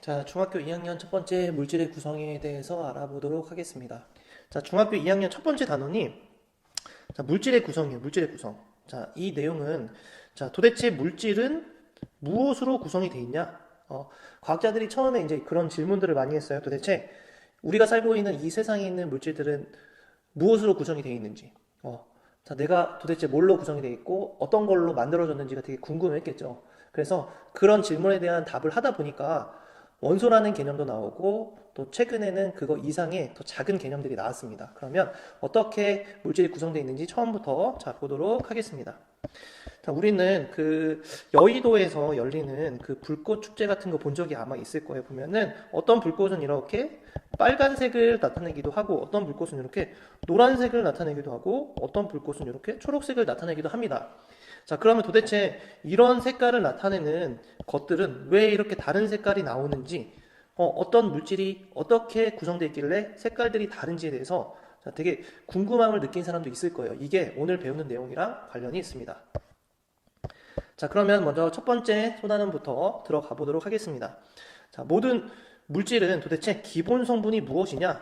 자, 중학교 2학년 첫 번째 물질의 구성에 대해서 알아보도록 하겠습니다. 자, 중학교 2학년 첫 번째 단원이 자, 물질의 구성이에요. 물질의 구성. 자, 이 내용은 자, 도대체 물질은 무엇으로 구성이 돼 있냐? 과학자들이 처음에 이제 그런 질문들을 많이 했어요. 도대체 우리가 살고 있는 이 세상에 있는 물질들은 무엇으로 구성이 되어 있는지. 자, 내가 도대체 뭘로 구성이 되어 있고 어떤 걸로 만들어졌는지가 되게 궁금했겠죠. 그래서 그런 질문에 대한 답을 하다 보니까 원소라는 개념도 나오고 또 최근에는 그거 이상의 더 작은 개념들이 나왔습니다. 그러면 어떻게 물질이 구성되어 있는지 처음부터 자 보도록 하겠습니다. 자, 우리는 그 여의도에서 열리는 그 불꽃 축제 같은 거 본 적이 아마 있을 거예요. 보면은 어떤 불꽃은 이렇게 빨간색을 나타내기도 하고 어떤 불꽃은 이렇게 노란색을 나타내기도 하고 어떤 불꽃은 이렇게 초록색을 나타내기도 합니다. 자, 그러면 도대체 이런 색깔을 나타내는 것들은 왜 이렇게 다른 색깔이 나오는지, 어떤 물질이 어떻게 구성되어 있길래 색깔들이 다른지에 대해서 자, 되게 궁금함을 느낀 사람도 있을 거예요. 이게 오늘 배우는 내용이랑 관련이 있습니다. 자, 그러면 먼저 첫 번째 소단원부터 들어가 보도록 하겠습니다. 자, 모든 물질은 도대체 기본 성분이 무엇이냐?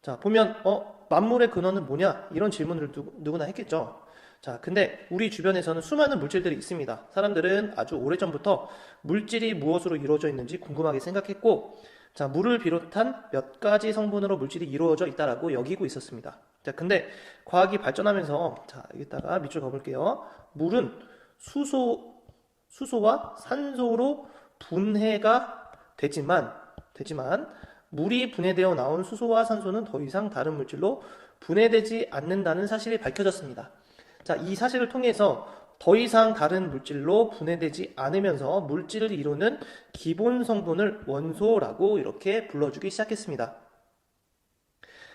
자, 보면, 만물의 근원은 뭐냐? 이런 질문을 누구나 했겠죠. 자, 근데 우리 주변에서는 수많은 물질들이 있습니다. 사람들은 아주 오래전부터 물질이 무엇으로 이루어져 있는지 궁금하게 생각했고, 자, 물을 비롯한 몇 가지 성분으로 물질이 이루어져 있다라고 여기고 있었습니다. 자, 근데 과학이 발전하면서, 자, 여기다가 밑줄 그어볼게요. 물은 수소와 산소로 분해가 되지만 물이 분해되어 나온 수소와 산소는 더 이상 다른 물질로 분해되지 않는다는 사실이 밝혀졌습니다. 자, 이 사실을 통해서 더 이상 다른 물질로 분해되지 않으면서 물질을 이루는 기본 성분을 원소라고 이렇게 불러주기 시작했습니다.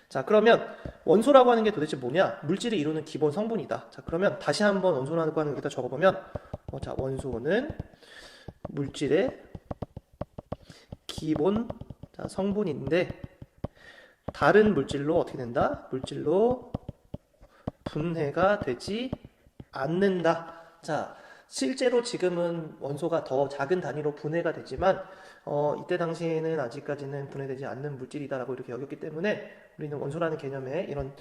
자, 그러면 원소라고 하는 게 도대체 뭐냐? 물질을 이루는 기본 성분이다. 자, 그러면 다시 한번 원소라고 하는 거 여기다 적어보면 자, 원소는 물질의 기본 성분인데 다른 물질로 어떻게 된다? 물질로 분해가 되지 않는다. 자, 실제로 지금은 원소가 더 작은 단위로 분해가 되지만 이때 당시에는 아직까지는 분해되지 않는 물질이다라고 이렇게 여겼기 때문에 우리는 원소라는 개념에 이런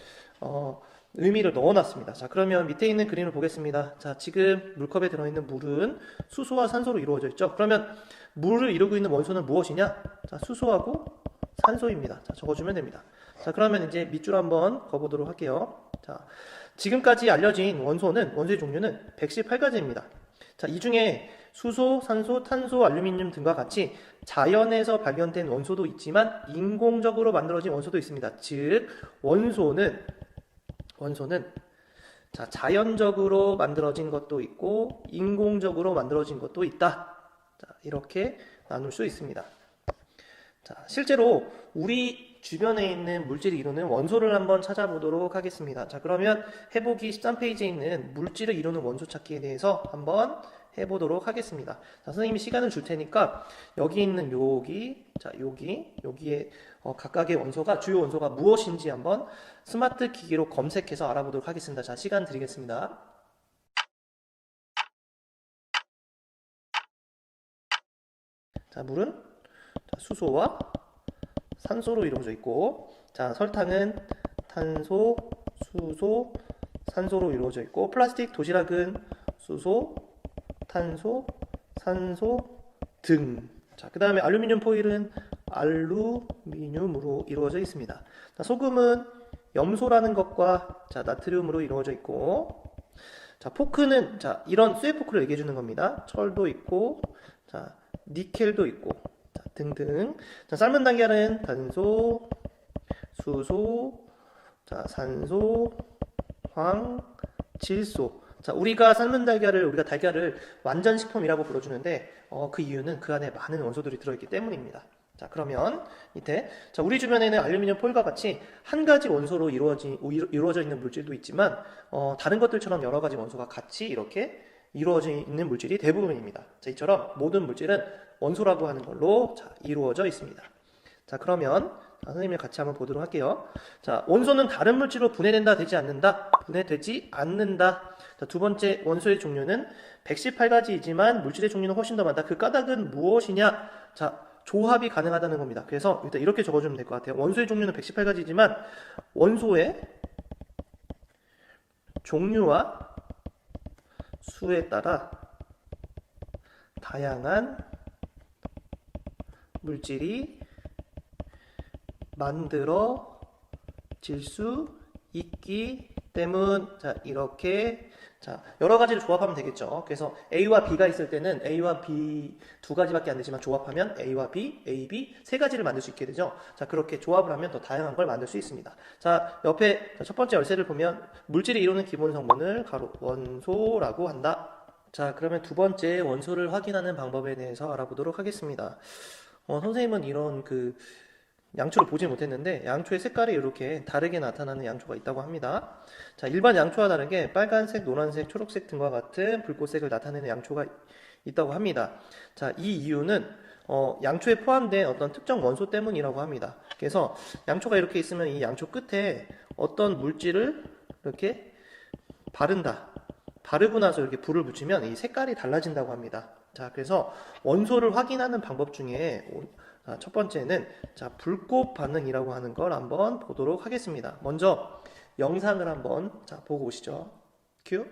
의미를 넣어놨습니다. 자, 그러면 밑에 있는 그림을 보겠습니다. 자, 지금 물컵에 들어있는 물은 수소와 산소로 이루어져 있죠. 그러면 물을 이루고 있는 원소는 무엇이냐? 자, 수소하고 산소입니다. 자, 적어주면 됩니다. 자, 그러면 이제 밑줄 한번 그어보도록 할게요. 자, 지금까지 알려진 원소의 종류는 118가지입니다. 자, 이 중에 수소, 산소, 탄소, 알루미늄 등과 같이 자연에서 발견된 원소도 있지만 인공적으로 만들어진 원소도 있습니다. 즉, 원소는 자, 자연적으로 만들어진 것도 있고 인공적으로 만들어진 것도 있다. 자, 이렇게 나눌 수 있습니다. 자, 실제로 우리 주변에 있는 물질을 이루는 원소를 한번 찾아보도록 하겠습니다. 자, 그러면 해보기 13페이지에 있는 물질을 이루는 원소 찾기에 대해서 한번 해보도록 하겠습니다. 자, 선생님이 시간을 줄 테니까 여기 있는 여기에 각각의 원소가 주요 원소가 무엇인지 한번 스마트 기기로 검색해서 알아보도록 하겠습니다. 자, 시간 드리겠습니다. 자, 물은 수소와 산소로 이루어져 있고, 자, 설탕은 탄소, 수소, 산소로 이루어져 있고, 플라스틱 도시락은 수소, 탄소, 산소 등. 자, 그 다음에 알루미늄 포일은 알루미늄으로 이루어져 있습니다. 자, 소금은 염소라는 것과 자, 나트륨으로 이루어져 있고, 자, 포크는 자, 이런 쇠 포크를 얘기해 주는 겁니다. 철도 있고, 자, 니켈도 있고, 자, 등등. 자, 삶은 달걀은 탄소, 수소, 자, 산소, 황, 질소. 자, 우리가 달걀을 완전식품이라고 불러주는데, 그 이유는 그 안에 많은 원소들이 들어있기 때문입니다. 자, 그러면 밑에 자, 우리 주변에는 알루미늄 포일과 같이 한 가지 원소로 이루어져 있는 물질도 있지만 다른 것들처럼 여러 가지 원소가 같이 이렇게 이루어져 있는 물질이 대부분입니다. 자, 이처럼 모든 물질은 원소라고 하는 걸로 자, 이루어져 있습니다. 자, 그러면 선생님이 같이 한번 보도록 할게요. 자, 원소는 다른 물질로 분해된다, 되지 않는다? 분해되지 않는다. 자, 두 번째 원소의 종류는 118가지이지만 물질의 종류는 훨씬 더 많다. 그 까닭은 무엇이냐? 자, 조합이 가능하다는 겁니다. 그래서 일단 이렇게 적어주면 될 것 같아요. 원소의 종류는 118가지지만 원소의 종류와 수에 따라 다양한 물질이 만들어질 수 있기 때문. 자, 이렇게 자, 여러 가지를 조합하면 되겠죠. 그래서 A와 B가 있을 때는 A와 B 두 가지밖에 안 되지만 조합하면 A와 B, A, B 세 가지를 만들 수 있게 되죠. 자, 그렇게 조합을 하면 더 다양한 걸 만들 수 있습니다. 자, 옆에 첫 번째 열쇠를 보면 물질이 이루는 기본 성분을 가로 원소라고 한다. 자, 그러면 두 번째 원소를 확인하는 방법에 대해서 알아보도록 하겠습니다. 선생님은 이런 양초를 보지 못했는데 양초의 색깔이 이렇게 다르게 나타나는 양초가 있다고 합니다. 자, 일반 양초와 다르게 빨간색, 노란색, 초록색 등과 같은 불꽃색을 나타내는 양초가 있다고 합니다. 자, 이 이유는 양초에 포함된 어떤 특정 원소 때문이라고 합니다. 그래서 양초가 이렇게 있으면 이 양초 끝에 어떤 물질을 이렇게 바르고 나서 이렇게 불을 붙이면 이 색깔이 달라진다고 합니다. 자, 그래서 원소를 확인하는 방법 중에 첫 번째는 자, 불꽃 반응이라고 하는 걸 한번 보도록 하겠습니다. 먼저 영상을 한번 보고 오시죠. 큐.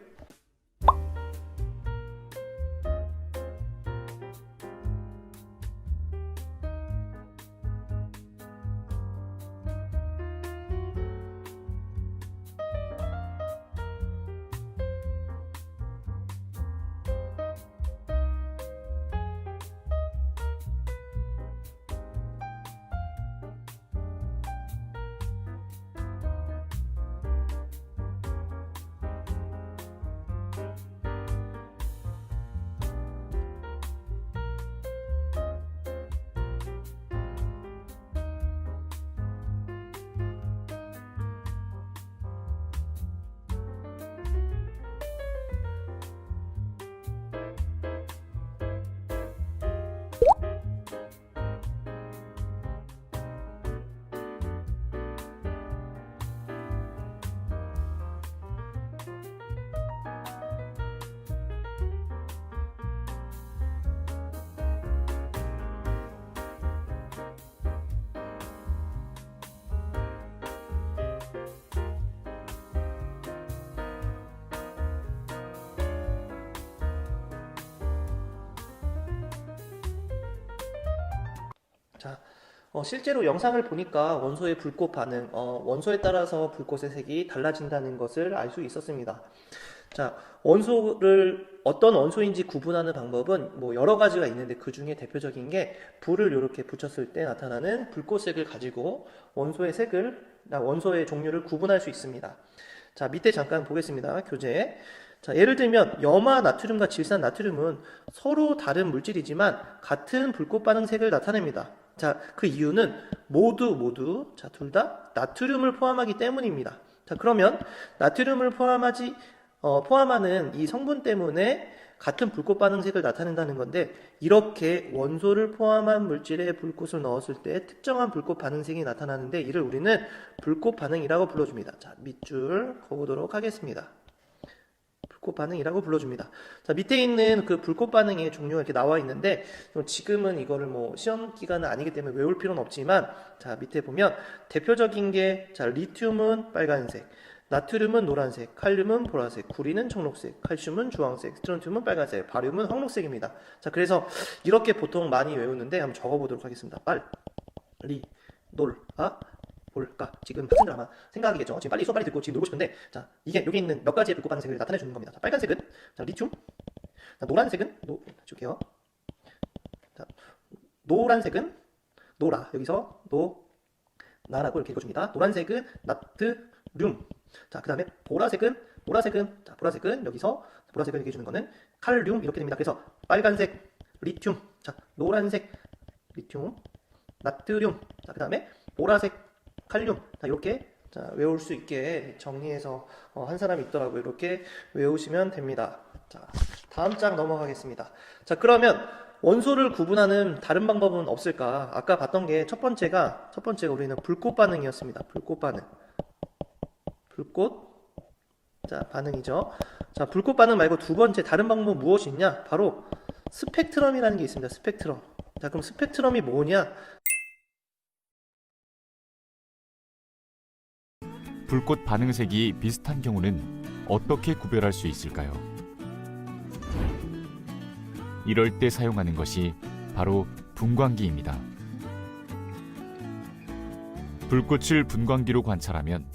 자, 실제로 영상을 보니까 원소의 불꽃 반응, 원소에 따라서 불꽃의 색이 달라진다는 것을 알 수 있었습니다. 자, 어떤 원소인지 구분하는 방법은 뭐 여러 가지가 있는데 그 중에 대표적인 게 불을 이렇게 붙였을 때 나타나는 불꽃색을 가지고 원소의 종류를 구분할 수 있습니다. 자, 밑에 잠깐 보겠습니다. 교재. 자, 예를 들면 염화 나트륨과 질산 나트륨은 서로 다른 물질이지만 같은 불꽃 반응색을 나타냅니다. 자, 그 이유는 모두 자, 둘 다 나트륨을 포함하기 때문입니다. 자, 그러면 나트륨을 포함하는 이 성분 때문에 같은 불꽃 반응색을 나타낸다는 건데, 이렇게 원소를 포함한 물질에 불꽃을 넣었을 때 특정한 불꽃 반응색이 나타나는데 이를 우리는 불꽃 반응이라고 불러줍니다. 자, 밑줄 그어보도록 하겠습니다. 불꽃 반응이라고 불러줍니다. 자, 밑에 있는 그 불꽃 반응의 종류가 이렇게 나와 있는데, 지금은 이거를 뭐 시험 기간은 아니기 때문에 외울 필요는 없지만, 자, 밑에 보면 대표적인 게, 자, 리튬은 빨간색, 나트륨은 노란색, 칼륨은 보라색, 구리는 청록색, 칼슘은 주황색, 스트론튬은 빨간색, 바륨은 황록색입니다. 자, 그래서 이렇게 보통 많이 외우는데 한번 적어보도록 하겠습니다. 볼까? 지금 학생들 아마 생각이겠죠. 지금 빨리 수업 빨리 듣고 지금 놀고 싶은데, 자, 이게 여기 있는 몇 가지의 불꽃 반응색을 나타내 주는 겁니다. 자, 빨간색은 자, 리튬. 자, 노란색은 줄게요. 자, 노란색은 노라. 여기서 나라고 이렇게 읽어줍니다. 노란색은 나트륨. 자, 그 다음에 보라색은 여기서 보라색을 얘기해 주는 거는 칼륨 이렇게 됩니다. 그래서 빨간색 리튬. 자, 노란색 리튬, 나트륨. 자, 그 다음에 보라색 칼륨. 자, 이렇게 자, 외울 수 있게 정리해서 한 사람이 있더라고요. 이렇게 외우시면 됩니다. 자, 다음 장 넘어가겠습니다. 자, 그러면 원소를 구분하는 다른 방법은 없을까? 아까 봤던 게 첫 번째가 우리는 불꽃 반응이었습니다. 불꽃 반응. 자, 반응이죠. 자, 불꽃 반응 말고 두 번째 다른 방법은 무엇이 있냐? 바로 스펙트럼이라는 게 있습니다. 스펙트럼. 자, 그럼 스펙트럼이 뭐냐? 불꽃 반응색이 비슷한 경우는 어떻게 구별할 수 있을까요? 이럴 때 사용하는 것이 바로 분광기입니다. 불꽃을 분광기로 관찰하면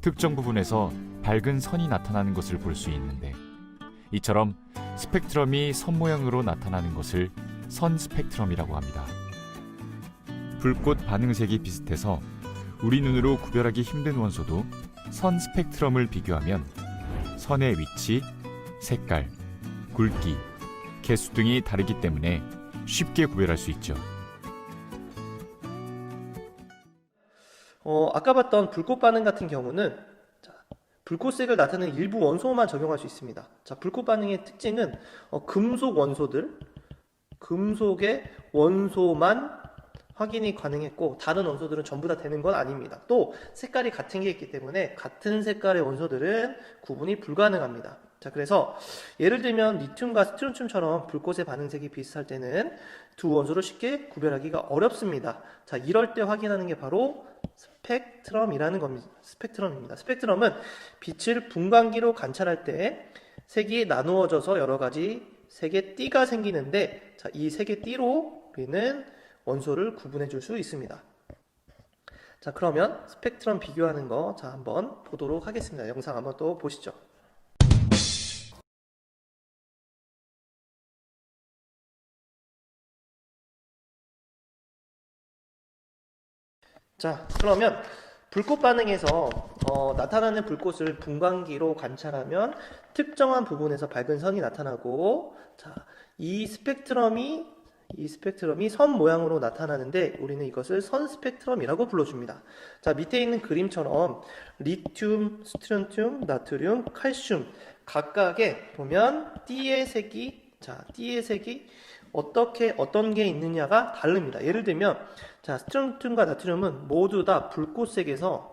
특정 부분에서 밝은 선이 나타나는 것을 볼 수 있는데, 이처럼 스펙트럼이 선 모양으로 나타나는 것을 선 스펙트럼이라고 합니다. 불꽃 반응색이 비슷해서 우리 눈으로 구별하기 힘든 원소도 선 스펙트럼을 비교하면 선의 위치, 색깔, 굵기, 개수 등이 다르기 때문에 쉽게 구별할 수 있죠. 아까 봤던 불꽃 반응 같은 경우는 불꽃색을 나타내는 일부 원소만 적용할 수 있습니다. 자, 불꽃 반응의 특징은 금속 원소들, 금속의 원소만 확인이 가능했고 다른 원소들은 전부 다 되는 건 아닙니다. 또 색깔이 같은 게 있기 때문에 같은 색깔의 원소들은 구분이 불가능합니다. 자, 그래서 예를 들면 리튬과 스트론튬처럼 불꽃의 반응색이 비슷할 때는 두 원소를 쉽게 구별하기가 어렵습니다. 자, 이럴 때 확인하는 게 바로 스펙트럼이라는 겁니다. 스펙트럼입니다. 스펙트럼은 빛을 분광기로 관찰할 때 색이 나누어져서 여러 가지 색의 띠가 생기는데, 자, 이 색의 띠로 우리는 원소를 구분해 줄 수 있습니다. 자, 그러면 스펙트럼 비교하는 거 한번 보도록 하겠습니다. 영상 한번 또 보시죠. 자, 그러면 불꽃 반응에서 나타나는 불꽃을 분광기로 관찰하면 특정한 부분에서 밝은 선이 나타나고, 자, 이 스펙트럼이 선 모양으로 나타나는데 우리는 이것을 선 스펙트럼이라고 불러줍니다. 자, 밑에 있는 그림처럼 리튬, 스트론튬, 나트륨, 칼슘 각각에 보면 띠의 색이 어떤 게 있느냐가 다릅니다. 예를 들면, 자, 스트론튬과 나트륨은 모두 다 불꽃색에서,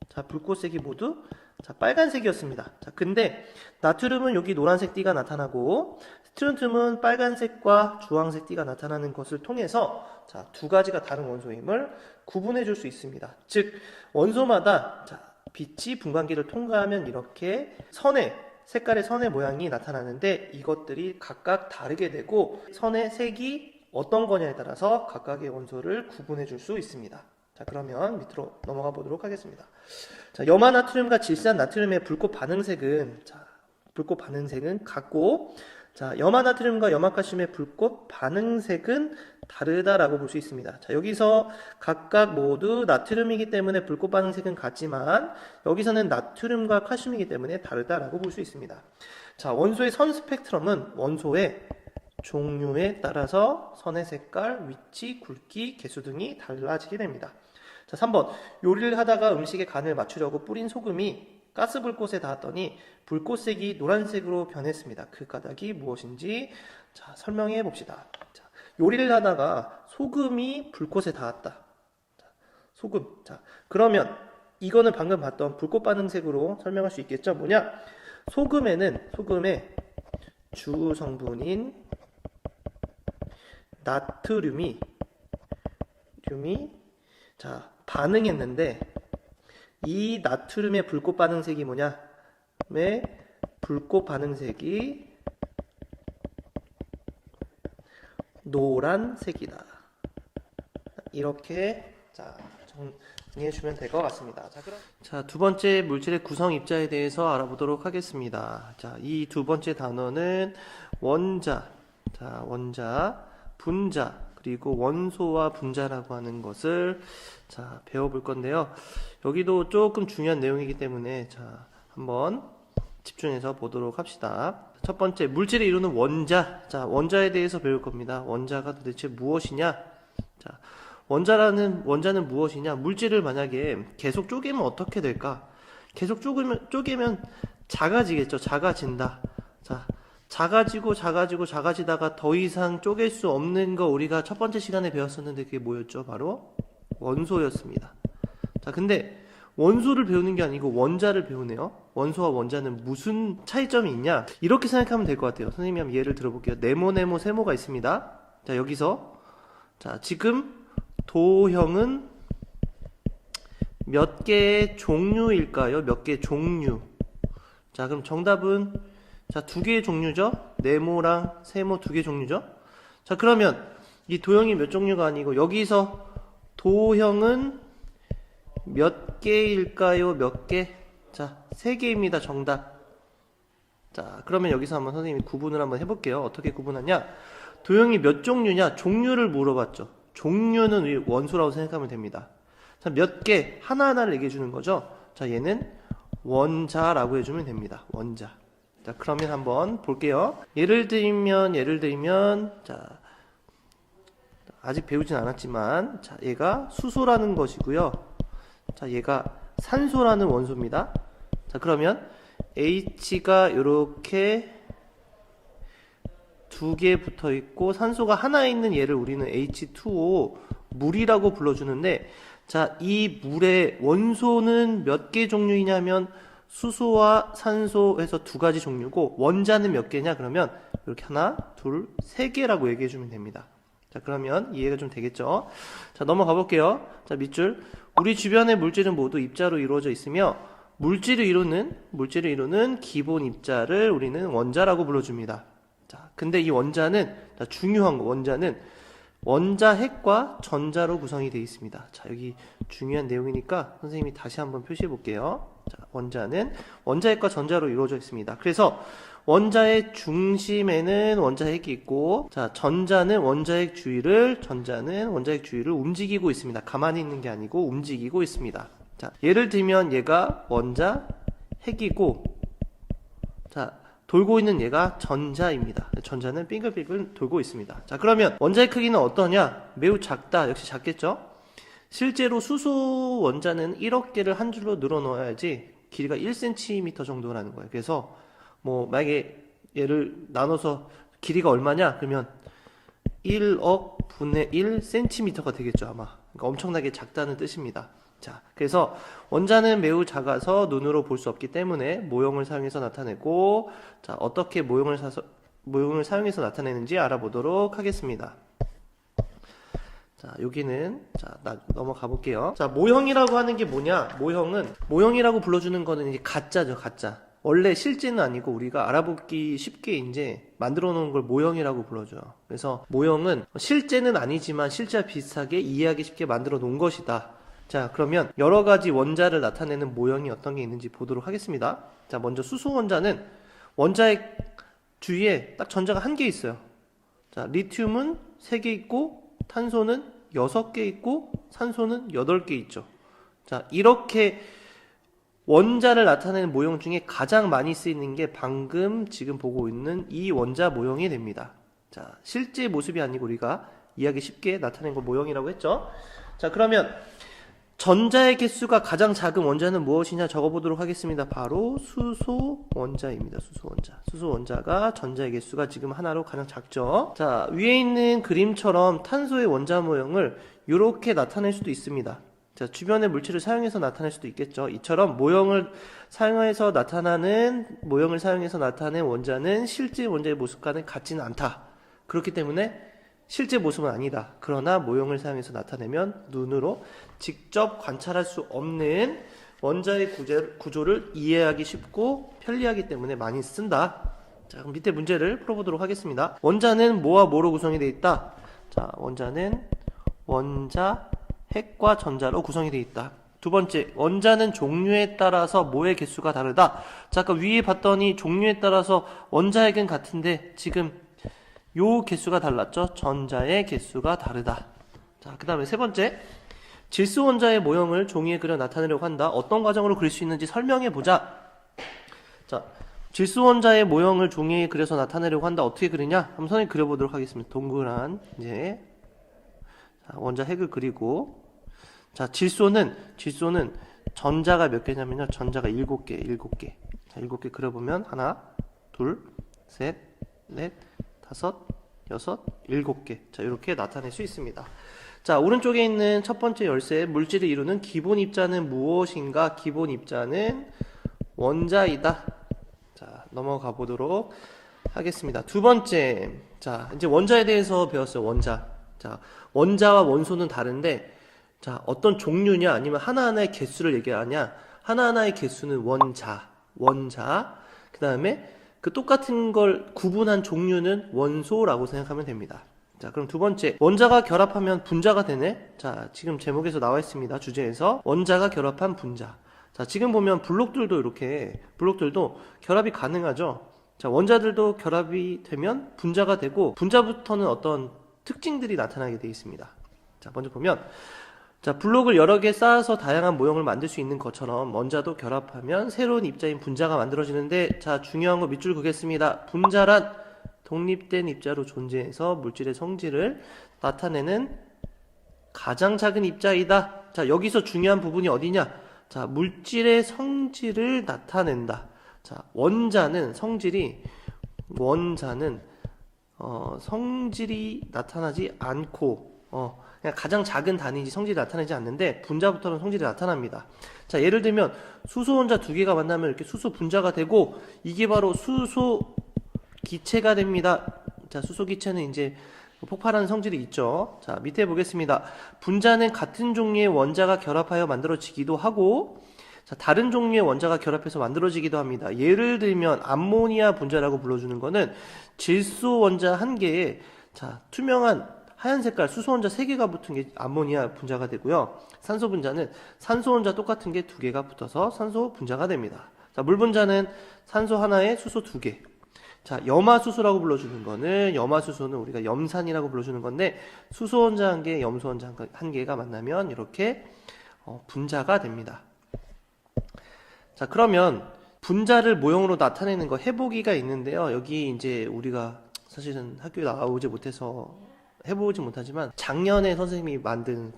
자, 불꽃색이 모두, 자, 빨간색이었습니다. 자, 근데 나트륨은 여기 노란색 띠가 나타나고, 스트론튬은 빨간색과 주황색 띠가 나타나는 것을 통해서, 자, 두 가지가 다른 원소임을 구분해 줄 수 있습니다. 즉, 원소마다, 자, 빛이 분광기를 통과하면 이렇게 색깔의 선의 모양이 나타나는데 이것들이 각각 다르게 되고 선의 색이 어떤 거냐에 따라서 각각의 원소를 구분해 줄 수 있습니다. 자, 그러면 밑으로 넘어가 보도록 하겠습니다. 자, 염화 나트륨과 질산 나트륨의 불꽃 반응색은 같고, 자, 염화 나트륨과 염화 칼슘의 불꽃 반응색은 다르다라고 볼 수 있습니다. 자, 여기서 각각 모두 나트륨이기 때문에 불꽃 반응색은 같지만 여기서는 나트륨과 칼슘이기 때문에 다르다라고 볼 수 있습니다. 자, 원소의 선 스펙트럼은 원소의 종류에 따라서 선의 색깔, 위치, 굵기, 개수 등이 달라지게 됩니다. 자, 3번. 요리를 하다가 음식에 간을 맞추려고 뿌린 소금이 가스불꽃에 닿았더니 불꽃색이 노란색으로 변했습니다. 그 까닭이 무엇인지, 자, 설명해 봅시다. 자, 요리를 하다가 소금이 불꽃에 닿았다. 자, 소금. 자, 그러면 이거는 방금 봤던 불꽃 반응색으로 설명할 수 있겠죠? 뭐냐? 소금의 주 성분인 나트륨이 자, 반응했는데 이 나트륨의 불꽃 반응색이 뭐냐? 불꽃 반응색이 노란색이다. 이렇게, 자, 정리해 주면 될 것 같습니다. 자, 두 번째 물질의 구성 입자에 대해서 알아보도록 하겠습니다. 자, 이 두 번째 단어는 원자, 분자, 그리고 원소와 분자라고 하는 것을, 자, 배워볼 건데요. 여기도 조금 중요한 내용이기 때문에, 자, 한번 집중해서 보도록 합시다. 첫 번째, 물질을 이루는 원자. 자, 원자에 대해서 배울 겁니다. 원자가 도대체 무엇이냐? 자, 원자는 무엇이냐? 물질을 만약에 계속 쪼개면 어떻게 될까? 계속 쪼개면 작아지겠죠. 작아진다. 자, 작아지다가 더 이상 쪼갤 수 없는 거 우리가 첫 번째 시간에 배웠었는데 그게 뭐였죠? 바로 원소였습니다. 자, 근데 원소를 배우는 게 아니고 원자를 배우네요. 원소와 원자는 무슨 차이점이 있냐? 이렇게 생각하면 될 것 같아요. 선생님이 한번 예를 들어볼게요. 네모네모 세모가 있습니다. 자, 여기서 자, 지금 도형은 몇 개의 종류일까요? 몇 개의 종류. 자, 그럼 정답은 자, 두 개의 종류죠? 네모랑 세모 두 개의 종류죠? 자, 그러면 이 도형이 몇 종류가 아니고 여기서 도형은 몇 개일까요? 몇 개? 자, 세 개입니다. 정답. 자, 그러면 여기서 한번 선생님이 구분을 한번 해볼게요. 어떻게 구분하냐? 도형이 몇 종류냐? 종류를 물어봤죠. 종류는 우리 원소라고 생각하면 됩니다. 자, 몇 개? 하나하나를 얘기해 주는 거죠. 자, 얘는 원자라고 해주면 됩니다. 원자. 자, 그러면 한번 볼게요. 예를 들면, 자, 아직 배우진 않았지만, 자, 얘가 수소라는 것이고요. 자, 얘가 산소라는 원소입니다. 자, 그러면 H가 이렇게 두 개 붙어 있고 산소가 하나 있는 얘를 우리는 H2O 물이라고 불러주는데, 자, 이 물의 원소는 몇 개 종류이냐면 수소와 산소 해서 두 가지 종류고, 원자는 몇 개냐? 그러면 이렇게 하나, 둘, 세 개라고 얘기해 주면 됩니다. 자, 그러면 이해가 좀 되겠죠? 자, 넘어가 볼게요. 자, 밑줄. 우리 주변의 물질은 모두 입자로 이루어져 있으며 물질을 이루는 기본 입자를 우리는 원자라고 불러줍니다. 자, 근데 이 원자는, 자, 중요한 거, 원자는 원자핵과 전자로 구성이 되어 있습니다. 자, 여기 중요한 내용이니까 선생님이 다시 한번 표시해 볼게요. 자, 원자는 원자핵과 전자로 이루어져 있습니다. 그래서 원자의 중심에는 원자핵이 있고, 자, 전자는 원자핵 주위를 움직이고 있습니다. 가만히 있는 게 아니고 움직이고 있습니다. 자, 예를 들면 얘가 원자핵이고, 자, 돌고 있는 얘가 전자입니다. 전자는 빙글빙글 돌고 있습니다. 자, 그러면 원자의 크기는 어떠냐? 매우 작다. 역시 작겠죠? 실제로 수소 원자는 1억 개를 한 줄로 늘어놓아야지 길이가 1cm 정도라는 거예요. 그래서 뭐 만약에 얘를 나눠서 길이가 얼마냐? 그러면 1억 분의 1cm가 되겠죠, 아마. 그러니까 엄청나게 작다는 뜻입니다. 자, 그래서 원자는 매우 작아서 눈으로 볼 수 없기 때문에 모형을 사용해서 나타내고, 자, 어떻게 모형을 사용해서 나타내는지 알아보도록 하겠습니다. 자, 여기는, 자, 넘어가 볼게요. 자, 모형이라고 하는 게 뭐냐? 모형이라고 불러주는 거는 이제 가짜죠, 가짜. 원래 실제는 아니고 우리가 알아보기 쉽게 이제 만들어 놓은 걸 모형이라고 불러줘요. 그래서 모형은 실제는 아니지만 실제와 비슷하게 이해하기 쉽게 만들어 놓은 것이다. 자, 그러면 여러 가지 원자를 나타내는 모형이 어떤 게 있는지 보도록 하겠습니다. 자, 먼저 수소 원자는 원자의 주위에 딱 전자가 한 개 있어요. 자, 리튬은 3개 있고, 탄소는 6개 있고, 산소는 8개 있죠. 자, 이렇게 원자를 나타내는 모형 중에 가장 많이 쓰이는 게 방금 지금 보고 있는 이 원자 모형이 됩니다. 자, 실제 모습이 아니고 우리가 이해하기 쉽게 나타낸 걸 모형이라고 했죠. 자, 그러면 전자의 개수가 가장 작은 원자는 무엇이냐 적어보도록 하겠습니다. 바로 수소 원자입니다. 수소 원자가 전자의 개수가 지금 하나로 가장 작죠. 자, 위에 있는 그림처럼 탄소의 원자 모형을 이렇게 나타낼 수도 있습니다. 자, 주변의 물질을 사용해서 나타낼 수도 있겠죠. 이처럼 모형을 사용해서 나타낸 원자는 실제 원자의 모습과는 같지는 않다. 그렇기 때문에 실제 모습은 아니다. 그러나 모형을 사용해서 나타내면 눈으로 직접 관찰할 수 없는 원자의 구조를 이해하기 쉽고 편리하기 때문에 많이 쓴다. 자, 그럼 밑에 문제를 풀어보도록 하겠습니다. 원자는 뭐와 뭐로 구성이 되어 있다? 자, 원자는 원자, 핵과 전자로 구성이 되어 있다. 두 번째, 원자는 종류에 따라서 뭐의 개수가 다르다. 자, 아까 위에 봤더니 종류에 따라서 원자핵은 같은데 지금 요 개수가 달랐죠? 전자의 개수가 다르다. 자, 그 다음에 세 번째, 질소 원자의 모형을 종이에 그려 나타내려고 한다. 어떤 과정으로 그릴 수 있는지 설명해 보자. 자, 질소 원자의 모형을 종이에 그려서 나타내려고 한다. 어떻게 그리냐? 한번 선생님 그려보도록 하겠습니다. 동그란 이제 원자 핵을 그리고, 자, 질소는 전자가 몇 개냐면요, 전자가 7개. 자, 7개 그려보면 하나, 둘, 셋, 넷, 5, 6, 7개. 자, 이렇게 나타낼 수 있습니다. 자, 오른쪽에 있는 첫 번째 열쇠, 물질을 이루는 기본 입자는 무엇인가? 기본 입자는 원자이다. 자, 넘어가 보도록 하겠습니다. 두 번째, 자, 이제 원자에 대해서 배웠어요. 원자. 자, 원자와 원소는 다른데, 자, 어떤 종류냐, 아니면 하나하나의 개수를 얘기하냐, 하나하나의 개수는 원자, 그 다음에 그 똑같은 걸 구분한 종류는 원소라고 생각하면 됩니다. 자, 그럼 두 번째, 원자가 결합하면 분자가 되네? 자, 지금 제목에서 나와 있습니다. 주제에서. 원자가 결합한 분자. 자, 지금 보면 블록들도 결합이 가능하죠? 자, 원자들도 결합이 되면 분자가 되고, 분자부터는 어떤 특징들이 나타나게 되어 있습니다. 자, 먼저 보면, 자, 블록을 여러 개 쌓아서 다양한 모형을 만들 수 있는 것처럼 원자도 결합하면 새로운 입자인 분자가 만들어지는데, 자, 중요한 거 밑줄 그겠습니다. 분자란 독립된 입자로 존재해서 물질의 성질을 나타내는 가장 작은 입자이다. 자, 여기서 중요한 부분이 어디냐? 자, 물질의 성질을 나타낸다. 자, 원자는 성질이 나타나지 않고, 그냥 가장 작은 단위인지 성질이 나타나지 않는데, 분자부터는 성질이 나타납니다. 자, 예를 들면, 수소 원자 두 개가 만나면 이렇게 수소 분자가 되고, 이게 바로 수소 기체가 됩니다. 자, 수소 기체는 이제 폭발하는 성질이 있죠. 자, 밑에 보겠습니다. 분자는 같은 종류의 원자가 결합하여 만들어지기도 하고, 자, 다른 종류의 원자가 결합해서 만들어지기도 합니다. 예를 들면 암모니아 분자라고 불러주는 거는 질소 원자 한 개에, 자, 투명한 하얀 색깔 수소 원자 3개가 붙은 게 암모니아 분자가 되고요. 산소 분자는 산소 원자 똑같은 게 2개가 붙어서 산소 분자가 됩니다. 자, 물 분자는 산소 하나에 수소 2개. 자, 염화수소라고 불러주는 거는, 염화수소는 우리가 염산이라고 불러주는 건데, 수소 원자 한 개, 염소 원자 한 개가 만나면 이렇게 분자가 됩니다. 자, 그러면 분자를 모형으로 나타내는 거 해보기가 있는데요. 여기 이제 우리가 사실은 학교에 나오지 못해서 해보지 못하지만, 작년에 선생님이 만든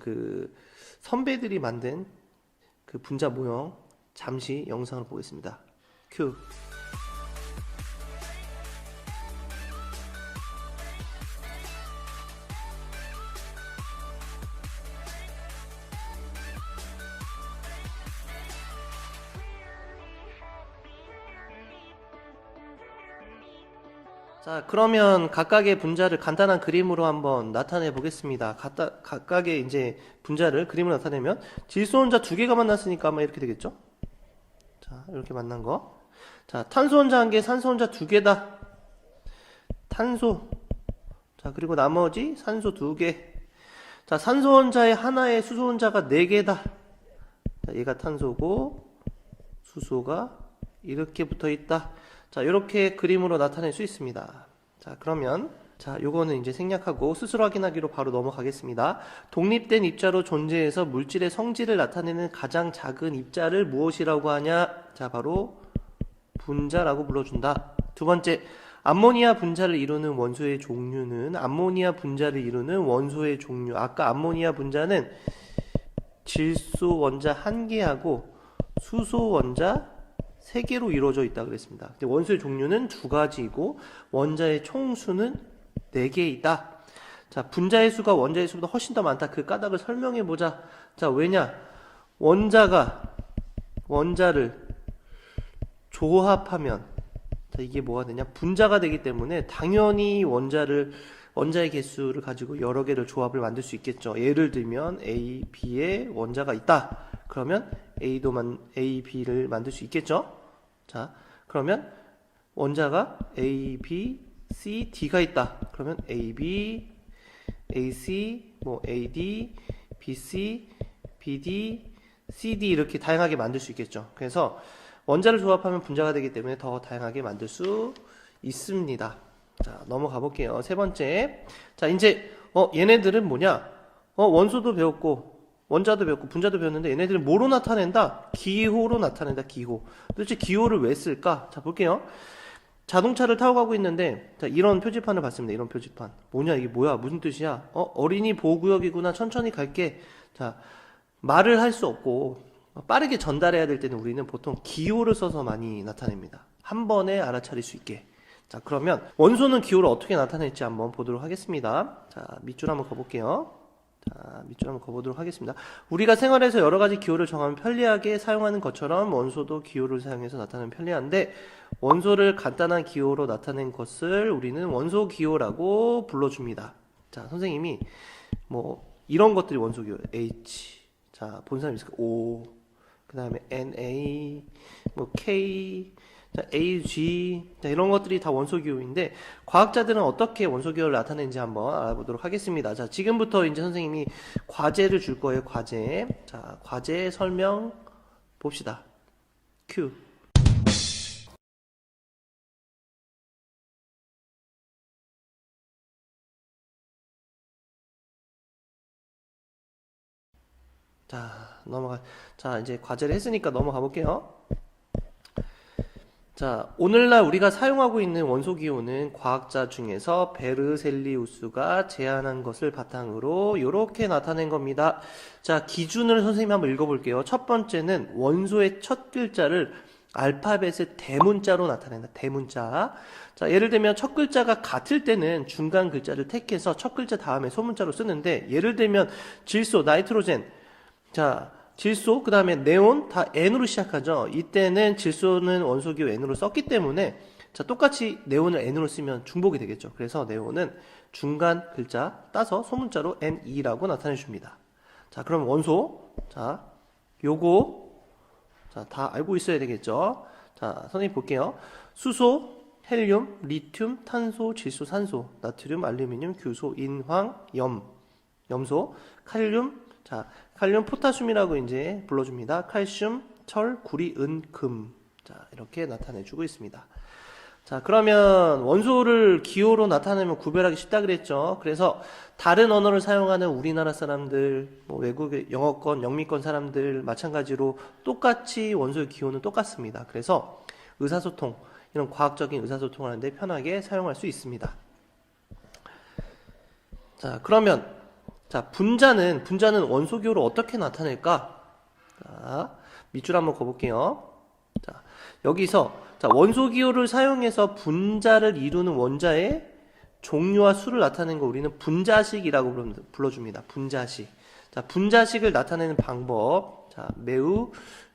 선배들이 만든 그 분자 모형, 잠시 영상을 보겠습니다. 큐. 자, 그러면 각각의 분자를 간단한 그림으로 한번 나타내 보겠습니다. 각각의 이제 분자를 그림으로 나타내면, 질소 원자 2개가 만났으니까 아마 이렇게 되겠죠? 자, 이렇게 만난 거. 자, 탄소 원자 1개, 산소 원자 2개다. 탄소. 자, 그리고 나머지 산소 2개. 자, 산소 원자에 하나에 수소 원자가 4개다. 자, 얘가 탄소고, 수소가 이렇게 붙어 있다. 자, 이렇게 그림으로 나타낼 수 있습니다. 자, 그러면, 자, 요거는 이제 생략하고 스스로 확인하기로 바로 넘어가겠습니다. 독립된 입자로 존재해서 물질의 성질을 나타내는 가장 작은 입자를 무엇이라고 하냐? 자, 바로 분자라고 불러준다. 두 번째, 암모니아 분자를 이루는 원소의 종류는, 암모니아 분자를 이루는 원소의 종류. 아까 암모니아 분자는 질소 원자 1개하고 수소 원자 3개로 이루어져 있다 그랬습니다. 근데 원소의 종류는 2가지이고 원자의 총수는 4개이다. 자, 분자의 수가 원자의 수보다 훨씬 더 많다. 그 까닭을 설명해 보자. 자, 왜냐? 원자를 조합하면, 자, 이게 뭐가 되냐? 분자가 되기 때문에 당연히 원자의 개수를 가지고 여러 개를 조합을 만들 수 있겠죠. 예를 들면 A, B의 원자가 있다. 그러면 A, B를 만들 수 있겠죠. 자, 그러면 원자가 A, B, C, D가 있다. 그러면 A, B, A, C, A, D, B, C, B, D, C, D 이렇게 다양하게 만들 수 있겠죠. 그래서 원자를 조합하면 분자가 되기 때문에 더 다양하게 만들 수 있습니다. 자, 넘어가 볼게요. 세 번째. 자, 이제 얘네들은 뭐냐? 원소도 배웠고 원자도 배웠고 분자도 배웠는데, 얘네들은 뭐로 나타낸다? 기호로 나타낸다. 기호. 도대체 기호를 왜 쓸까? 자, 볼게요. 자동차를 타고 가고 있는데, 자, 이런 표지판을 봤습니다. 이런 표지판. 뭐냐, 이게 뭐야? 무슨 뜻이야? 어린이 보호구역이구나. 천천히 갈게. 자, 말을 할 수 없고 빠르게 전달해야 될 때는 우리는 보통 기호를 써서 많이 나타냅니다. 한 번에 알아차릴 수 있게. 자, 그러면 원소는 기호를 어떻게 나타낼지 한번 보도록 하겠습니다. 자, 밑줄 한번 그어볼게요. 자, 밑줄 한번 그어보도록 하겠습니다. 우리가 생활에서 여러 가지 기호를 정하면 편리하게 사용하는 것처럼 원소도 기호를 사용해서 나타내면 편리한데, 원소를 간단한 기호로 나타낸 것을 우리는 원소 기호라고 불러줍니다. 자, 선생님이 뭐 이런 것들이 원소기호 H, 자, 본 사람 있을까? O, 그 다음에 Na, 뭐 K, 자, AG, 자, 이런 것들이 다 원소기호인데 과학자들은 어떻게 원소기호를 나타내는지 한번 알아보도록 하겠습니다. 자, 지금부터 이제 선생님이 과제를 줄 거예요. 과제. 자, 과제 설명 봅시다. 큐. 자, 이제 과제를 했으니까 넘어가 볼게요. 자, 오늘날 우리가 사용하고 있는 원소기호는 과학자 중에서 베르셀리우스가 제안한 것을 바탕으로 이렇게 나타낸 겁니다. 자, 기준을 선생님이 한번 읽어볼게요. 첫 번째는 원소의 첫 글자를 알파벳의 대문자로 나타낸다. 대문자. 자, 예를 들면 첫 글자가 같을 때는 중간 글자를 택해서 첫 글자 다음에 소문자로 쓰는데, 예를 들면 질소, 나이트로젠, 자, 질소, 그 다음에 네온 다 N으로 시작하죠. 이때는 질소는 원소기호 N으로 썼기 때문에, 자, 똑같이 네온을 N으로 쓰면 중복이 되겠죠. 그래서 네온은 중간 글자 따서 소문자로 Ne-라고 나타내 줍니다. 자, 그럼 원소, 자, 요거 자, 다 알고 있어야 되겠죠. 자, 선생님 볼게요. 수소, 헬륨, 리튬, 탄소, 질소, 산소, 나트륨, 알루미늄, 규소, 인황, 염소, 칼륨, 자, 칼륨, 포타슘이라고 이제 불러줍니다. 칼슘, 철, 구리, 은, 금. 자, 이렇게 나타내주고 있습니다. 자, 그러면 원소를 기호로 나타내면 구별하기 쉽다 그랬죠. 그래서 다른 언어를 사용하는 우리나라 사람들, 뭐 외국의 영어권, 영미권 사람들 마찬가지로 똑같이 원소의 기호는 똑같습니다. 그래서 의사소통, 이런 과학적인 의사소통을 하는데 편하게 사용할 수 있습니다. 자, 그러면 자, 분자는 원소기호로 어떻게 나타낼까? 자, 밑줄 한번 그어볼게요. 자, 여기서 자, 원소기호를 사용해서 분자를 이루는 원자의 종류와 수를 나타내는 거 우리는 분자식이라고 불러줍니다. 분자식. 자, 분자식을 나타내는 방법. 자, 매우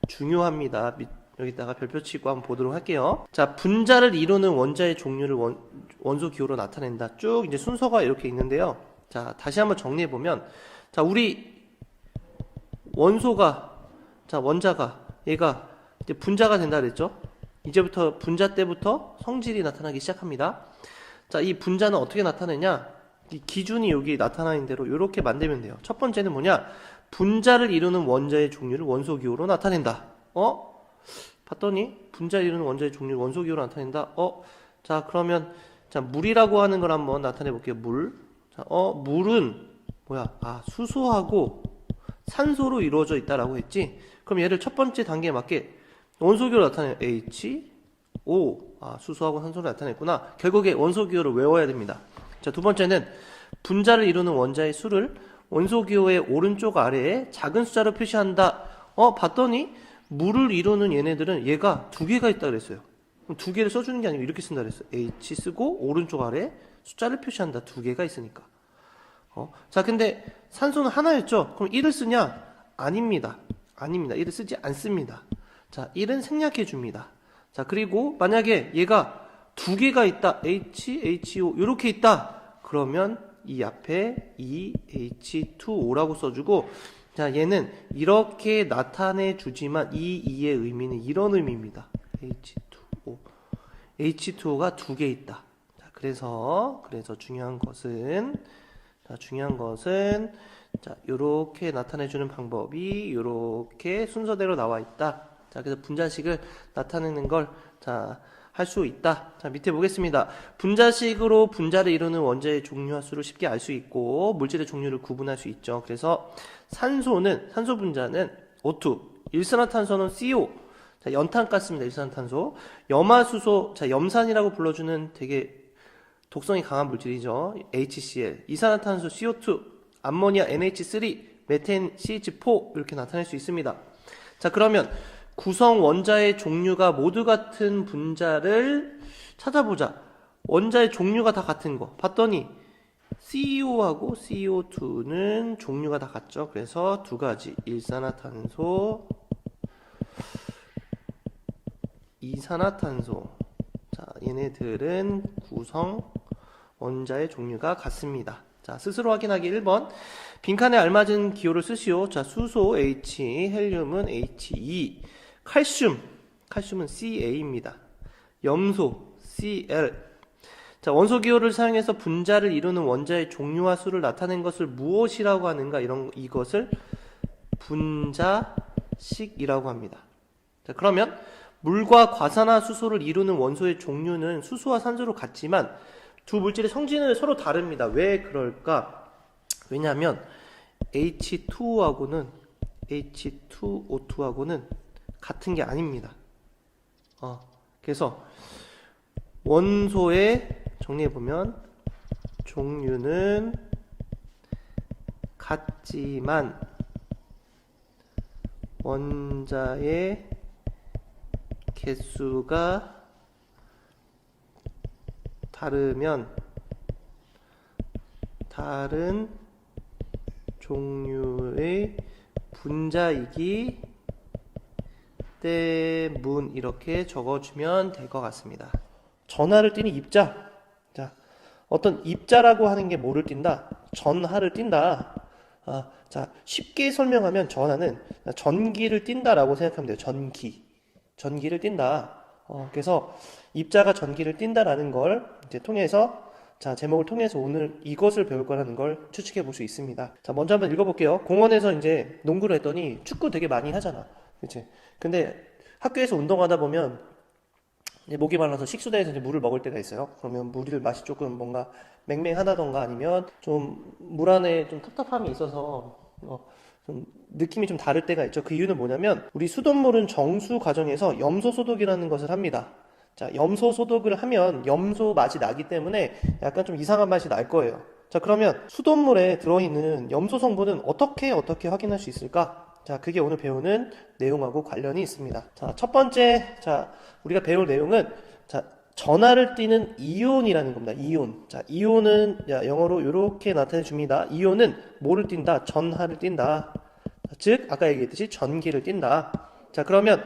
중요합니다. 여기다가 별표 치고 한번 보도록 할게요. 자, 분자를 이루는 원자의 종류를 원소기호로 나타낸다. 쭉 이제 순서가 이렇게 있는데요. 자, 다시 한번 정리해보면, 자, 우리 원소가, 자, 원자가, 얘가 이제 분자가 된다 그랬죠? 이제부터 분자 때부터 성질이 나타나기 시작합니다. 자, 이 분자는 어떻게 나타내냐? 이 기준이 여기 나타나는 대로 이렇게 만들면 돼요. 첫 번째는 뭐냐? 분자를 이루는 원자의 종류를 원소기호로 나타낸다. 봤더니 분자를 이루는 원자의 종류를 원소기호로 나타낸다. 자, 그러면 자, 물이라고 하는 걸 한번 나타내 볼게요. 물. 자, 물은 뭐야? 수소하고 산소로 이루어져 있다라고 했지. 그럼 얘를 첫 번째 단계에 맞게 원소기호로 나타내요. H2O. 수소하고 산소를 나타냈구나. 결국에 원소기호를 외워야 됩니다. 자, 두 번째는 분자를 이루는 원자의 수를 원소기호의 오른쪽 아래에 작은 숫자로 표시한다. 봤더니 물을 이루는 얘네들은 얘가 두 개가 있다 그랬어요. 그럼 두 개를 써주는 게 아니고 이렇게 쓴다 그랬어요. H 쓰고 오른쪽 아래에 숫자를 표시한다. 두 개가 있으니까. 자, 근데 산소는 하나였죠. 그럼 1을 쓰냐? 아닙니다. 1을 쓰지 않습니다. 자, 1은 생략해 줍니다. 자, 그리고 만약에 얘가 두 개가 있다. H, HO 이렇게 있다. 그러면 이 앞에 EH2O라고 써주고, 자, 얘는 이렇게 나타내 주지만 이 2의 의미는 이런 의미입니다. H2O. H2O가 두 개 있다. 자, 그래서 중요한 것은 자, 요렇게 나타내 주는 방법이 요렇게 순서대로 나와 있다. 자, 그래서 분자식을 나타내는 걸, 자, 할 수 있다. 자, 밑에 보겠습니다. 분자식으로 분자를 이루는 원자의 종류와 수를 쉽게 알 수 있고, 물질의 종류를 구분할 수 있죠. 그래서 산소 분자는 O2, 일산화탄소는 CO, 자, 연탄가스입니다. 일산화탄소. 염화수소, 자, 염산이라고 불러주는 되게 독성이 강한 물질이죠. HCl, 이산화탄소 CO2, 암모니아 NH3, 메탄 CH4 이렇게 나타낼 수 있습니다. 자, 그러면 구성 원자의 종류가 모두 같은 분자를 찾아보자. 원자의 종류가 다 같은 거 봤더니 CO하고 CO2는 종류가 다 같죠. 그래서 두 가지, 일산화탄소, 이산화탄소. 자, 얘네들은 구성 원자의 종류가 같습니다. 자, 스스로 확인하기 1번. 빈칸에 알맞은 기호를 쓰시오. 자, 수소 H, 헬륨은 He, 칼슘은 Ca입니다. 염소 Cl. 자, 원소 기호를 사용해서 분자를 이루는 원자의 종류와 수를 나타낸 것을 무엇이라고 하는가? 이것을 분자식이라고 합니다. 자, 그러면 물과 과산화수소를 이루는 원소의 종류는 수소와 산소로 같지만 두 물질의 성질은 서로 다릅니다. 왜 그럴까? 왜냐하면 H2O하고는 같은 게 아닙니다. 그래서 원소의 정리해보면 종류는 같지만 원자의 개수가 다르면 다른 종류의 분자이기 때문 이렇게 적어주면 될 것 같습니다. 전하를 띠는 입자. 자, 어떤 입자라고 하는 게 뭐를 띈다? 전하를 띈다. 자, 쉽게 설명하면 전하는 전기를 띈다라고 생각하면 돼요. 전기를 띈다. 그래서 입자가 전기를 띈다라는 걸 이제 통해서 자, 제목을 통해서 오늘 이것을 배울 거라는 걸 추측해 볼 수 있습니다. 자, 먼저 한번 읽어볼게요. 공원에서 이제 농구를 했더니 축구 되게 많이 하잖아. 그치? 근데 학교에서 운동하다 보면 이제 목이 말라서 식수대에서 이제 물을 먹을 때가 있어요. 그러면 물을 맛이 조금 뭔가 맹맹하다던가 아니면 좀 물 안에 좀 텁텁함이 있어서 좀 느낌이 좀 다를 때가 있죠. 그 이유는 뭐냐면 우리 수돗물은 정수 과정에서 염소 소독이라는 것을 합니다. 자, 염소 소독을 하면 염소 맛이 나기 때문에 약간 좀 이상한 맛이 날 거예요. 자, 그러면 수돗물에 들어있는 염소 성분은 어떻게 확인할 수 있을까? 자, 그게 오늘 배우는 내용하고 관련이 있습니다. 자, 첫 번째, 자, 우리가 배울 내용은, 자, 전하를 띠는 이온이라는 겁니다. 이온. 자, 이온은, 영어로 이렇게 나타내 줍니다. 이온은 뭐를 띈다? 전하를 띈다. 즉, 아까 얘기했듯이 전기를 띈다. 자, 그러면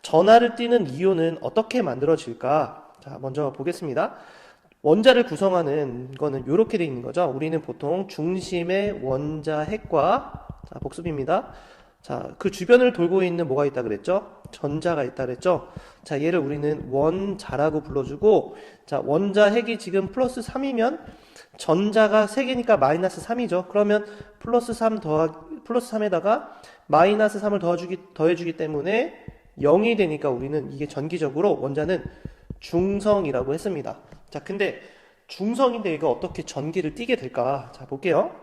전하를 띠는 이온은 어떻게 만들어질까? 자, 먼저 보겠습니다. 원자를 구성하는 거는 이렇게 되어 있는 거죠. 우리는 보통 중심의 원자 핵과, 자, 복습입니다. 자, 그 주변을 돌고 있는 뭐가 있다 그랬죠? 전자가 있다 그랬죠? 자, 얘를 우리는 원자라고 불러주고, 자, 원자 핵이 지금 플러스 3이면 전자가 3개니까 마이너스 3이죠. 그러면 플러스 3에다가 마이너스 3을 더해주기 때문에 0이 되니까 우리는 이게 전기적으로 원자는 중성이라고 했습니다. 자, 근데 중성인데 이거 어떻게 전기를 띠게 될까? 자, 볼게요.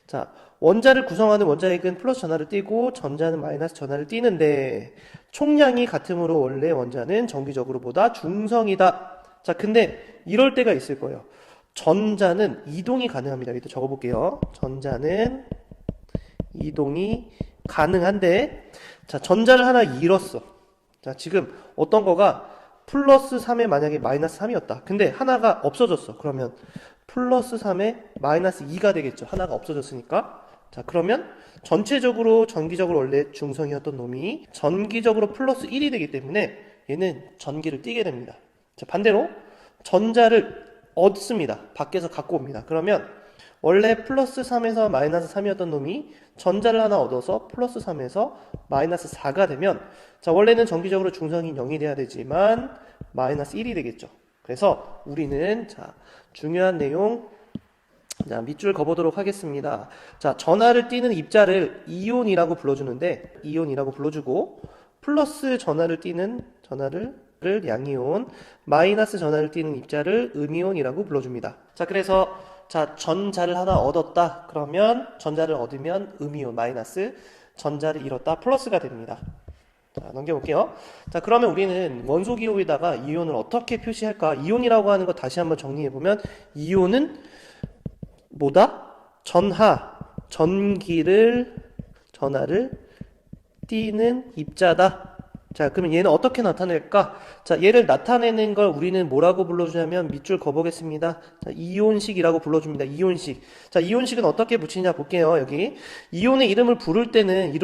자, 원자를 구성하는 원자핵은 플러스 전하를 띠고 전자는 마이너스 전하를 띠는데 총량이 같으므로 원래 원자는 정기적으로 보다 중성이다. 자, 근데 이럴 때가 있을 거예요. 전자는 이동이 가능합니다. 여기다 적어볼게요. 전자는 이동이 가능한데, 자, 전자를 하나 잃었어. 자, 지금 어떤 거가 플러스 3에 만약에 마이너스 3이었다. 근데 하나가 없어졌어. 그러면 플러스 3에 마이너스 2가 되겠죠. 하나가 없어졌으니까. 자, 그러면 전체적으로 전기적으로 원래 중성이었던 놈이 전기적으로 플러스 1이 되기 때문에 얘는 전기를 띠게 됩니다. 자, 반대로 전자를 얻습니다. 밖에서 갖고 옵니다. 그러면 원래 플러스 3에서 마이너스 3이었던 놈이 전자를 하나 얻어서 플러스 3에서 마이너스 4가 되면, 자, 원래는 전기적으로 중성이 0이 돼야 되지만 마이너스 1이 되겠죠. 그래서 우리는, 자, 중요한 내용, 자, 밑줄 그어보도록 하겠습니다. 자, 전하를 띠는 입자를 이온이라고 불러주는데, 이온이라고 불러주고, 플러스 전하를 띠는 전하를 양이온, 마이너스 전하를 띠는 입자를 음이온이라고 불러줍니다. 자, 그래서 자, 전자를 하나 얻었다. 그러면 전자를 얻으면 음이온 마이너스, 전자를 잃었다 플러스가 됩니다. 자, 넘겨볼게요. 자, 그러면 우리는 원소 기호에다가 이온을 어떻게 표시할까? 이온이라고 하는 거 다시 한번 정리해보면, 이온은 뭐다? 전하를 띠는 입자다. 자, 그러면 얘는 어떻게 나타낼까? 자, 얘를 나타내는 걸 우리는 뭐라고 불러주냐면, 밑줄 그어보겠습니다. 자, 이온식이라고 불러줍니다. 이온식. 자, 이온식은 어떻게 붙이냐 볼게요. 여기 이온의 이름을 부를 때는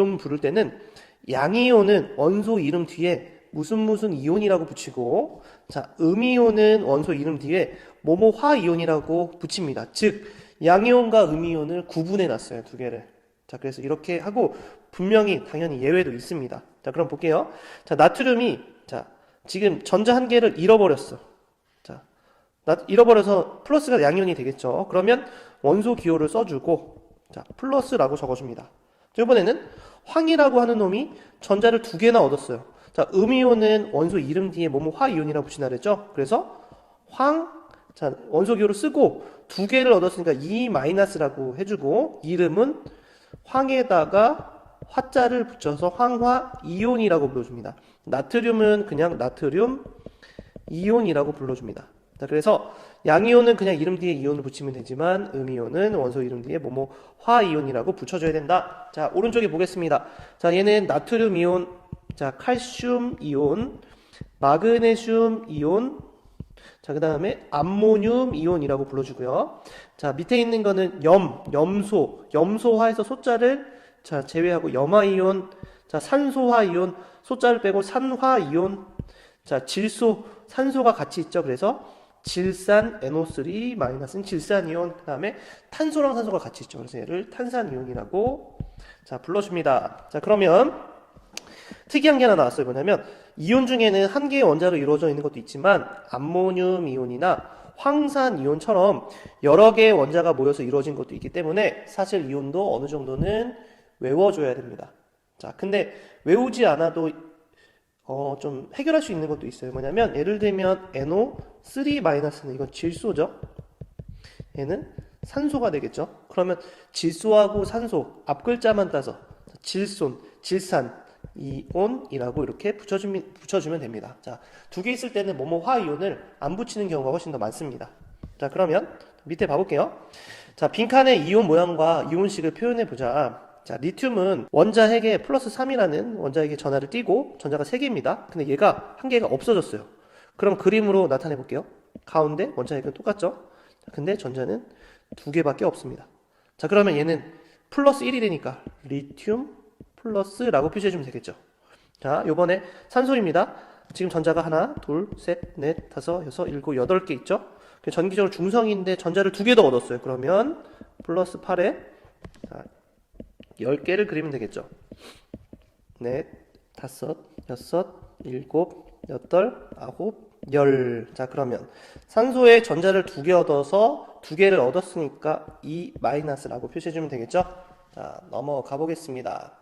양이온은 원소 이름 뒤에 무슨 이온이라고 붙이고, 자, 음이온은 원소 이름 뒤에 뭐뭐 화이온이라고 붙입니다. 즉, 양이온과 음이온을 구분해 놨어요. 두 개를. 자, 그래서 이렇게 하고 분명히 당연히 예외도 있습니다. 자, 그럼 볼게요. 자, 나트륨이 자, 지금 전자 한 개를 잃어버렸어. 자, 잃어버려서 플러스가 양이온이 되겠죠. 그러면 원소 기호를 써주고 자, 플러스라고 적어줍니다. 이번에는 황이라고 하는 놈이 전자를 두 개나 얻었어요. 자, 음이온은 원소 이름 뒤에 뭐뭐 화이온이라고 붙인다 그랬죠? 그래서 황, 자, 원소 기호를 쓰고 두 개를 얻었으니까 E 마이너스라고 해주고 이름은 황에다가 화자를 붙여서 황화 이온이라고 불러줍니다. 나트륨은 그냥 나트륨 이온이라고 불러줍니다. 자, 그래서 양이온은 그냥 이름 뒤에 이온을 붙이면 되지만 음이온은 원소 이름 뒤에 뭐뭐 화이온이라고 붙여줘야 된다. 자, 오른쪽에 보겠습니다. 자, 얘는 나트륨 이온, 자, 칼슘 이온, 마그네슘 이온, 자, 그 다음에 암모늄 이온이라고 불러주고요. 자, 밑에 있는 거는 염소화에서 소자를 자, 제외하고 염화이온, 자, 산소화이온, 소자를 빼고 산화이온, 자, 질소, 산소가 같이 있죠. 그래서 질산 NO3 마이너스는 질산이온, 그 다음에 탄소랑 산소가 같이 있죠. 그래서 얘를 탄산이온이라고 자, 불러줍니다. 자, 그러면 특이한 게 하나 나왔어요. 뭐냐면 이온 중에는 한 개의 원자로 이루어져 있는 것도 있지만 암모늄 이온이나 황산 이온처럼 여러 개의 원자가 모여서 이루어진 것도 있기 때문에 사실 이온도 어느 정도는 외워줘야 됩니다. 자, 근데 외우지 않아도 좀 해결할 수 있는 것도 있어요. 뭐냐면 예를 들면 NO3-는 이건 질소죠. 얘는 산소가 되겠죠. 그러면 질소하고 산소 앞 글자만 따서 질손, 질산 이온이라고 이렇게 붙여주면 됩니다. 자, 두 개 있을 때는 뭐뭐 화이온을 안 붙이는 경우가 훨씬 더 많습니다. 자, 그러면 밑에 봐볼게요. 자, 빈칸의 이온 모양과 이온식을 표현해 보자. 자, 리튬은 원자 핵에 플러스 3이라는 원자핵의 전하를 띄고 전자가 3개입니다. 근데 얘가 한 개가 없어졌어요. 그럼 그림으로 나타내 볼게요. 가운데 원자핵은 똑같죠? 근데 전자는 2개밖에 없습니다. 자, 그러면 얘는 플러스 1이 되니까 리튬 플러스라고 표시해주면 되겠죠. 자, 요번에 산소입니다. 지금 전자가 하나, 둘, 셋, 넷, 다섯, 여섯, 일곱, 8개 있죠. 전기적으로 중성인데 전자를 2개 더 얻었어요. 그러면 플러스 8에 10개를 그리면 되겠죠. 넷, 다섯, 여섯, 일곱, 여덟, 아홉, 열. 자, 그러면 산소에 전자를 2개 얻어서 2개를 얻었으니까 E 마이너스라고 표시해주면 되겠죠. 자, 넘어가 보겠습니다.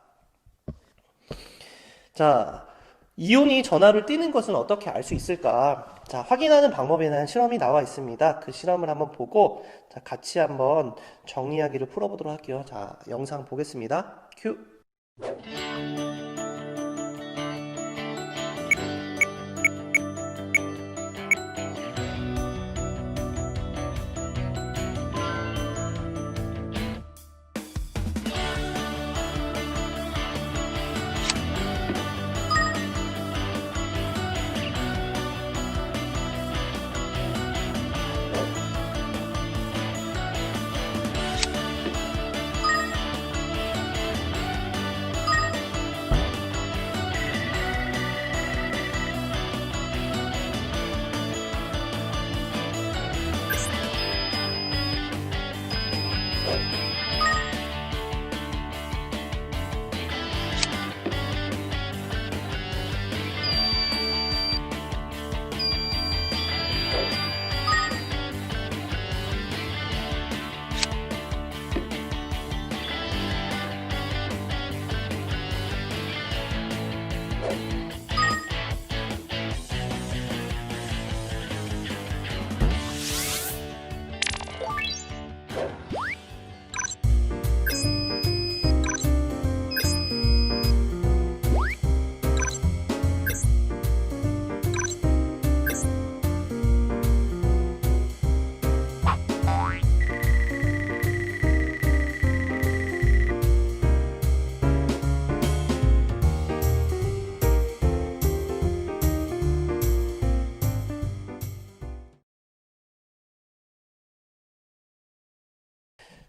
자, 이온이 전하를 띠는 것은 어떻게 알 수 있을까? 자, 확인하는 방법에 대한 실험이 나와 있습니다. 그 실험을 한번 보고 자, 같이 한번 정리하기를 풀어보도록 할게요. 자, 영상 보겠습니다. 큐.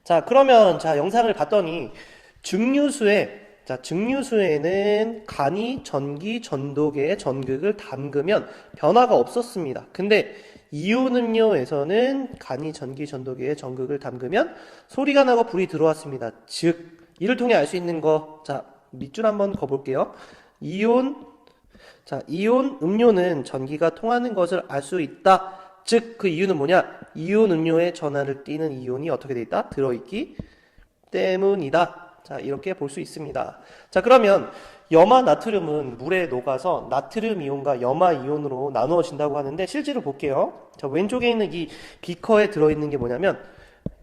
자, 그러면 자, 영상을 봤더니 증류수에 자, 증류수에는 간이 전기, 전도계의 전극을 담그면 변화가 없었습니다. 근데 이온 음료에서는 간이 전기, 전도계의 전극을 담그면 소리가 나고 불이 들어왔습니다. 즉, 이를 통해 알 수 있는 거, 자, 밑줄 한번 그어볼게요. 이온 음료는 전기가 통하는 것을 알 수 있다. 즉, 그 이유는 뭐냐? 이온 음료에 전하를 띠는 이온이 어떻게 돼 있다? 들어있기 때문이다. 자, 이렇게 볼 수 있습니다. 자, 그러면 염화 나트륨은 물에 녹아서 나트륨 이온과 염화 이온으로 나누어진다고 하는데 실제로 볼게요. 자, 왼쪽에 있는 이 비커에 들어있는 게 뭐냐면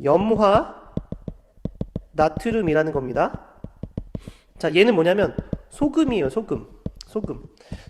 염화 나트륨이라는 겁니다. 자, 얘는 뭐냐면 소금이에요, 소금.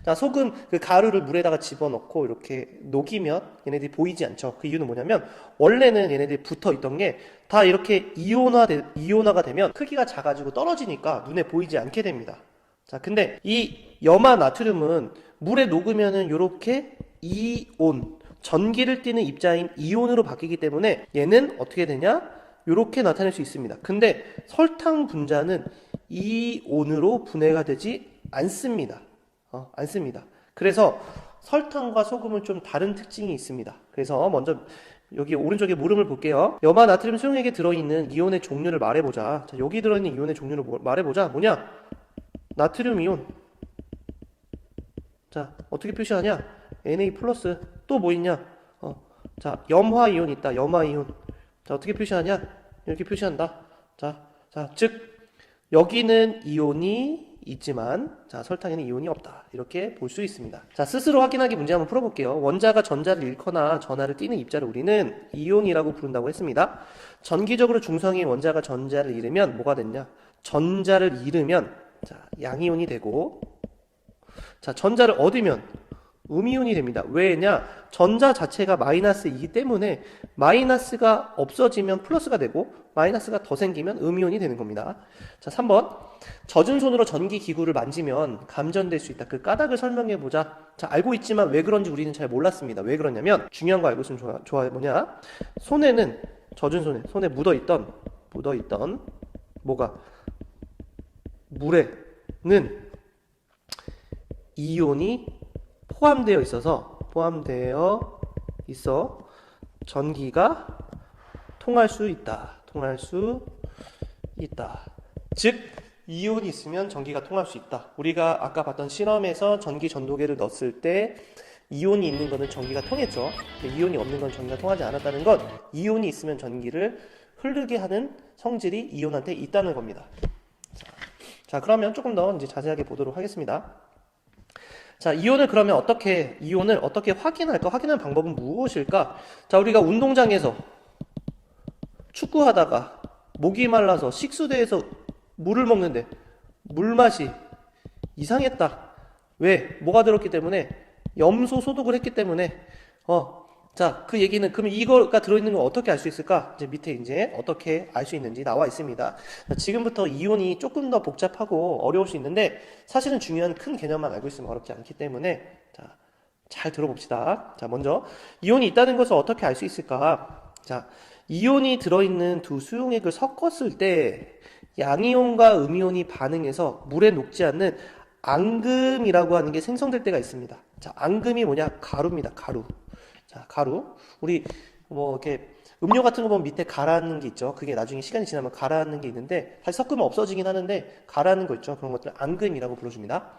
자, 소금 그 가루를 물에다가 집어넣고 이렇게 녹이면 얘네들이 보이지 않죠. 그 이유는 뭐냐면 원래는 얘네들이 붙어 있던 게 다 이렇게 이온화가 되면 크기가 작아지고 떨어지니까 눈에 보이지 않게 됩니다. 자, 근데 이 염화 나트륨은 물에 녹으면은 이렇게 이온, 전기를 띠는 입자인 이온으로 바뀌기 때문에 얘는 어떻게 되냐? 이렇게 나타낼 수 있습니다. 근데 설탕 분자는 이온으로 분해가 되지 않습니다. 그래서 설탕과 소금은 좀 다른 특징이 있습니다. 그래서 먼저 여기 오른쪽에 물음을 볼게요. 염화 나트륨 수용액에 들어있는 이온의 종류를 말해보자. 자, 여기 들어있는 이온의 종류를 말해보자. 뭐냐? 나트륨 이온. 자, 어떻게 표시하냐? Na 플러스. 또 뭐 있냐? 자, 염화 이온 있다. 염화 이온. 자, 어떻게 표시하냐? 이렇게 표시한다. 자, 즉 여기는 이온이 있지만 자, 설탕에는 이온이 없다. 이렇게 볼 수 있습니다. 자, 스스로 확인하기 문제 한번 풀어볼게요. 원자가 전자를 잃거나 전하를 띠는 입자를 우리는 이온이라고 부른다고 했습니다. 전기적으로 중성인 원자가 전자를 잃으면 뭐가 됐냐? 전자를 잃으면 자, 양이온이 되고 자, 전자를 얻으면 음이온이 됩니다. 왜냐? 전자 자체가 마이너스이기 때문에 마이너스가 없어지면 플러스가 되고 마이너스가 더 생기면 음이온이 되는 겁니다. 자, 3번. 젖은 손으로 전기 기구를 만지면 감전될 수 있다. 그 까닭을 설명해 보자. 자, 알고 있지만 왜 그런지 우리는 잘 몰랐습니다. 왜 그러냐면 중요한 거 알고 있으면 좋아요. 뭐냐? 손에는 젖은 손에 묻어있던 뭐가 물에는 이온이 포함되어 있어 전기가 통할 수 있다. 즉 이온이 있으면 전기가 통할 수 있다. 우리가 아까 봤던 실험에서 전기 전도계를 넣었을 때 이온이 있는 거는 전기가 통했죠. 이온이 없는 건 전기가 통하지 않았다는 건 이온이 있으면 전기를 흐르게 하는 성질이 이온한테 있다는 겁니다. 자, 그러면 조금 더 이제 자세하게 보도록 하겠습니다. 자, 이온을 어떻게 확인할까? 확인하는 방법은 무엇일까? 자, 우리가 운동장에서 축구하다가 목이 말라서 식수대에서 물을 먹는데 물맛이 이상했다. 왜? 뭐가 들었기 때문에? 염소 소독을 했기 때문에. 자, 그 얘기는 그러면 이거가 들어있는 걸 어떻게 알 수 있을까? 이제 밑에 이제 어떻게 알 수 있는지 나와 있습니다. 자, 지금부터 이온이 조금 더 복잡하고 어려울 수 있는데 사실은 중요한 큰 개념만 알고 있으면 어렵지 않기 때문에 자, 잘 들어봅시다. 자, 먼저 이온이 있다는 것을 어떻게 알 수 있을까? 자, 이온이 들어있는 두 수용액을 섞었을 때 양이온과 음이온이 반응해서 물에 녹지 않는 앙금이라고 하는 게 생성될 때가 있습니다. 자, 앙금이 뭐냐? 가루입니다. 자, 가루. 우리 뭐 이렇게 음료 같은 거 보면 밑에 가라앉는 게 있죠. 그게 나중에 시간이 지나면 가라앉는 게 있는데 다시 섞으면 없어지긴 하는데 가라앉는 거 있죠. 그런 것들 앙금이라고 불러줍니다.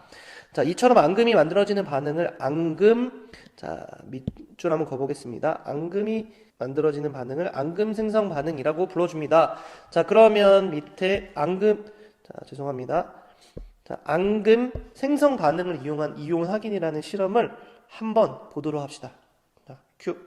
자, 이처럼 앙금이 만들어지는 반응을 앙금, 자, 밑줄 한번 그어보겠습니다. 앙금이 만들어지는 반응을 앙금 생성 반응이라고 불러줍니다. 자, 그러면 밑에 앙금, 자, 죄송합니다. 자, 앙금 생성 반응을 이용한 이온 확인이라는 실험을 한번 보도록 합시다. 자, 큐.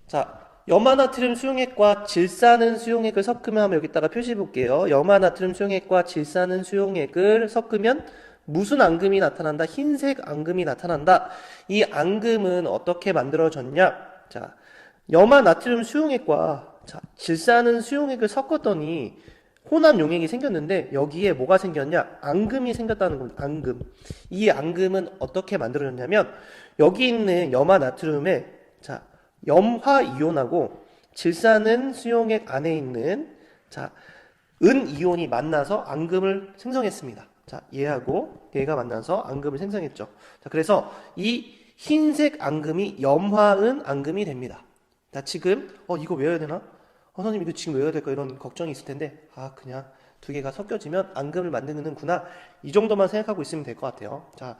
자, 염화나트륨 수용액과 질산은 수용액을 섞으면 한번 여기다가 표시해 볼게요. 염화나트륨 수용액과 질산은 수용액을 섞으면 무슨 앙금이 나타난다? 흰색 앙금이 나타난다. 이 앙금은 어떻게 만들어졌냐? 자, 염화나트륨 수용액과 질산은 수용액을 섞었더니 혼합 용액이 생겼는데 여기에 뭐가 생겼냐? 앙금이 생겼다는 겁니다. 앙금. 이 앙금은 어떻게 만들어졌냐면 여기 있는 염화나트륨에 염화이온하고 질산은 수용액 안에 있는 은이온이 만나서 앙금을 생성했습니다. 자, 얘하고 얘가 만나서 앙금을 생성했죠. 자, 그래서 이 흰색 앙금이 염화은 앙금이 됩니다. 자, 지금 이거 외워야 되나? 선생님 이거 지금 외워야 될까? 이런 걱정이 있을 텐데 그냥 두 개가 섞여지면 앙금을 만드는구나. 이 정도만 생각하고 있으면 될 것 같아요. 자,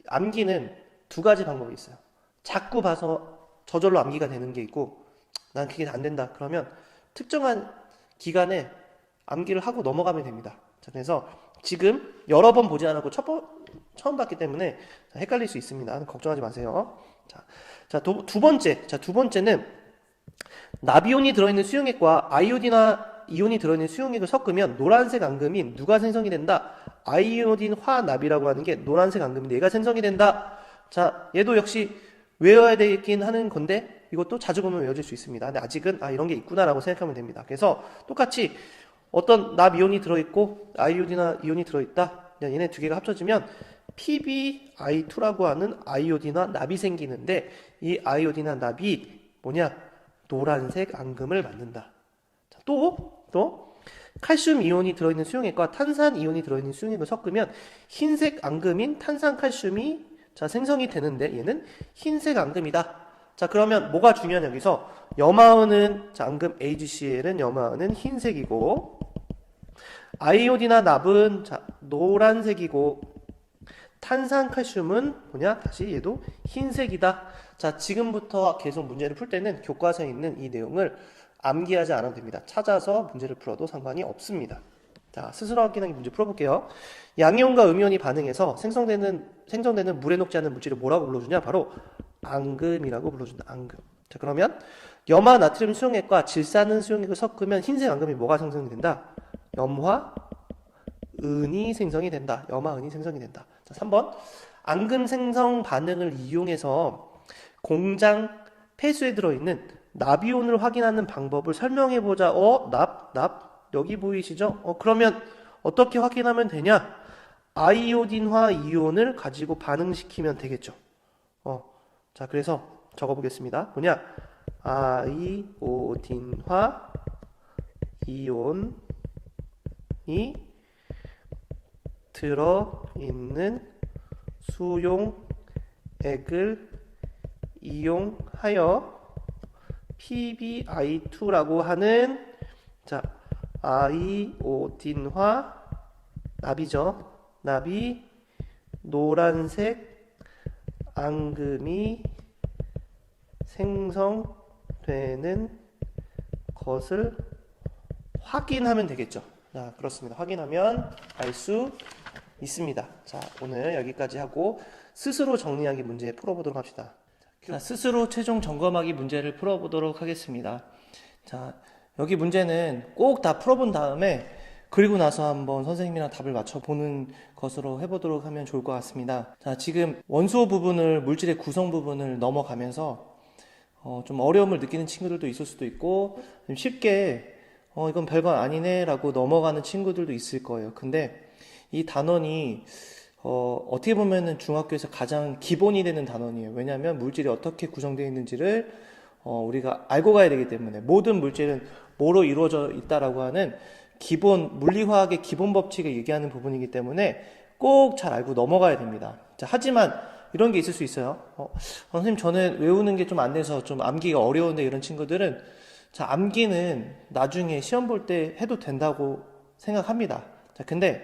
암기는 두 가지 방법이 있어요. 자꾸 봐서 저절로 암기가 되는 게 있고 난 그게 안 된다 그러면 특정한 기간에 암기를 하고 넘어가면 됩니다. 자, 그래서 지금 여러 번 보지 않았고 처음 봤기 때문에 헷갈릴 수 있습니다. 걱정하지 마세요. 두 번째는 나비온이 들어있는 수용액과 아이오딘이나 이온이 들어있는 수용액을 섞으면 노란색 앙금인 누가 생성이 된다? 아이오딘 화납이라고 하는 게 노란색 앙금인데 얘가 생성이 된다. 자, 얘도 역시 외워야 되긴 하는 건데 이것도 자주 보면 외워질 수 있습니다. 근데 아직은 이런 게 있구나라고 생각하면 됩니다. 그래서 똑같이 어떤 납이온이 들어있고 아이오딘이나 이온이 들어있다. 얘네 두 개가 합쳐지면 PbI2라고 하는 아이오딘화 납이 생기는데 이 아이오딘화 납이 뭐냐? 노란색 앙금을 만든다. 자, 또 칼슘 이온이 들어있는 수용액과 탄산 이온이 들어있는 수용액을 섞으면 흰색 앙금인 탄산칼슘이 생성이 되는데 얘는 흰색 앙금이다. 자, 그러면 뭐가 중요하냐 여기서 염화은은 앙금 HCl은 염화은은 흰색이고 아이오딘화 납은 노란색이고 탄산칼슘은 뭐냐? 다시 얘도 흰색이다. 자, 지금부터 계속 문제를 풀 때는 교과서에 있는 이 내용을 암기하지 않아도 됩니다. 찾아서 문제를 풀어도 상관이 없습니다. 자, 스스로 확인하기 문제 풀어볼게요. 양이온과 음이온이 반응해서 생성되는 물에 녹지 않는 물질을 뭐라고 불러주냐? 바로 앙금이라고 불러준다. 앙금. 자, 그러면 염화 나트륨 수용액과 질산은 수용액을 섞으면 흰색 앙금이 뭐가 생성이 된다? 염화은이 생성이 된다. 염화은이 생성이 된다. 자, 3번. 앙금 생성 반응을 이용해서 공장 폐수에 들어있는 나비온을 확인하는 방법을 설명해보자. 납. 여기 보이시죠? 그러면 어떻게 확인하면 되냐? 아이오딘화 이온을 가지고 반응시키면 되겠죠. 자, 그래서 적어보겠습니다. 뭐냐? 아이오딘화 이온이 들어있는 수용액을 이용하여 PbI2라고 하는 아이오딘화 납이죠. 납이 노란색 앙금이 생성되는 것을 확인하면 되겠죠. 자, 그렇습니다. 확인하면 알 수 있습니다. 자, 오늘 여기까지 하고 스스로 정리하기 문제 풀어보도록 합시다. 자, 스스로 최종 점검하기 문제를 풀어보도록 하겠습니다. 자, 여기 문제는 꼭 다 풀어본 다음에 그리고 나서 한번 선생님이랑 답을 맞춰보는 것으로 해보도록 하면 좋을 것 같습니다. 자, 지금 원소 부분을, 물질의 구성 부분을 넘어가면서 좀 어려움을 느끼는 친구들도 있을 수도 있고 좀 쉽게 이건 별거 아니네 라고 넘어가는 친구들도 있을 거예요. 근데 이 단원이 어떻게 보면은 중학교에서 가장 기본이 되는 단원이에요. 왜냐하면 물질이 어떻게 구성되어 있는지를 우리가 알고 가야 되기 때문에 모든 물질은 뭐로 이루어져 있다라고 하는 기본 물리화학의 기본 법칙을 얘기하는 부분이기 때문에 꼭 잘 알고 넘어가야 됩니다. 자, 하지만 이런 게 있을 수 있어요. 선생님 저는 외우는 게 좀 안 돼서 좀 암기가 어려운데 이런 친구들은 자, 암기는 나중에 시험 볼 때 해도 된다고 생각합니다. 자, 근데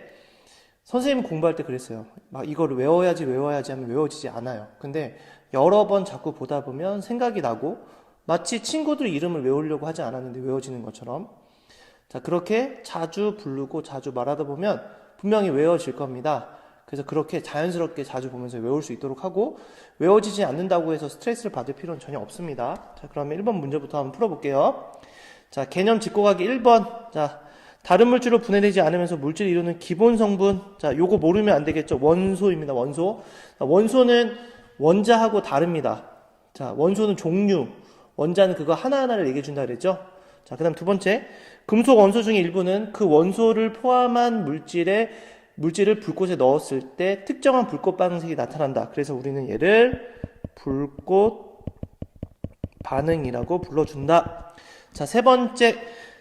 선생님 공부할 때 그랬어요. 막 이거를 외워야지 하면 외워지지 않아요. 근데 여러 번 자꾸 보다 보면 생각이 나고 마치 친구들 이름을 외우려고 하지 않았는데 외워지는 것처럼 자, 그렇게 자주 부르고 자주 말하다 보면 분명히 외워질 겁니다. 그래서 그렇게 자연스럽게 자주 보면서 외울 수 있도록 하고 외워지지 않는다고 해서 스트레스를 받을 필요는 전혀 없습니다. 자, 그러면 1번 문제부터 한번 풀어볼게요. 자, 개념 짚고 가기 1번. 자, 다른 물질로 분해되지 않으면서 물질이 이루는 기본 성분. 자, 요거 모르면 안 되겠죠. 원소입니다. 원소. 자, 원소는 원자하고 다릅니다. 자, 원소는 종류. 원자는 그거 하나하나를 얘기해 준다 그랬죠. 자, 그 다음 두 번째. 금속 원소 중에 일부는 그 원소를 포함한 물질을 불꽃에 넣었을 때 특정한 불꽃 반응색이 나타난다. 그래서 우리는 얘를 불꽃 반응이라고 불러준다. 자, 세 번째.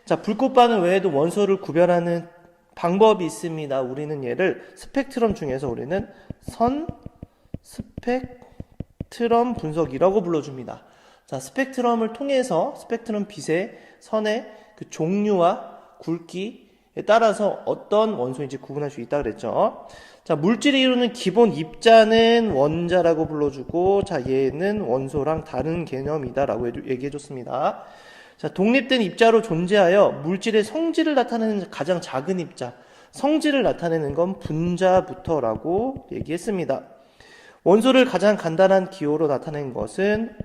자, 불꽃 반응 외에도 원소를 구별하는 방법이 있습니다. 우리는 얘를 스펙트럼 중에서 우리는 선 스펙트럼 분석이라고 불러줍니다. 자, 스펙트럼을 통해서 스펙트럼 빛의 선의 그 종류와 굵기에 따라서 어떤 원소인지 구분할 수 있다 그랬죠. 자, 물질이 이루는 기본 입자는 원자라고 불러주고, 자, 얘는 원소랑 다른 개념이다라고 얘기해줬습니다. 자, 독립된 입자로 존재하여 물질의 성질을 나타내는 가장 작은 입자, 성질을 나타내는 건 분자부터라고 얘기했습니다. 원소를 가장 간단한 기호로 나타낸 것은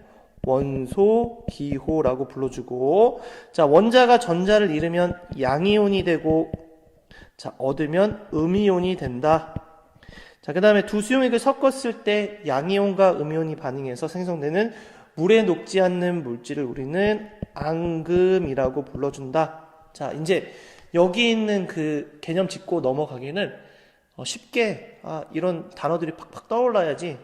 원소 기호라고 불러주고, 자, 원자가 전자를 잃으면 양이온이 되고, 자, 얻으면 음이온이 된다. 자, 그 다음에 두 수용액을 섞었을 때 양이온과 음이온이 반응해서 생성되는 물에 녹지 않는 물질을 우리는 앙금이라고 불러준다. 자, 이제 여기 있는 그 개념 짚고 넘어가기는 쉽게 이런 단어들이 팍팍 떠올라야지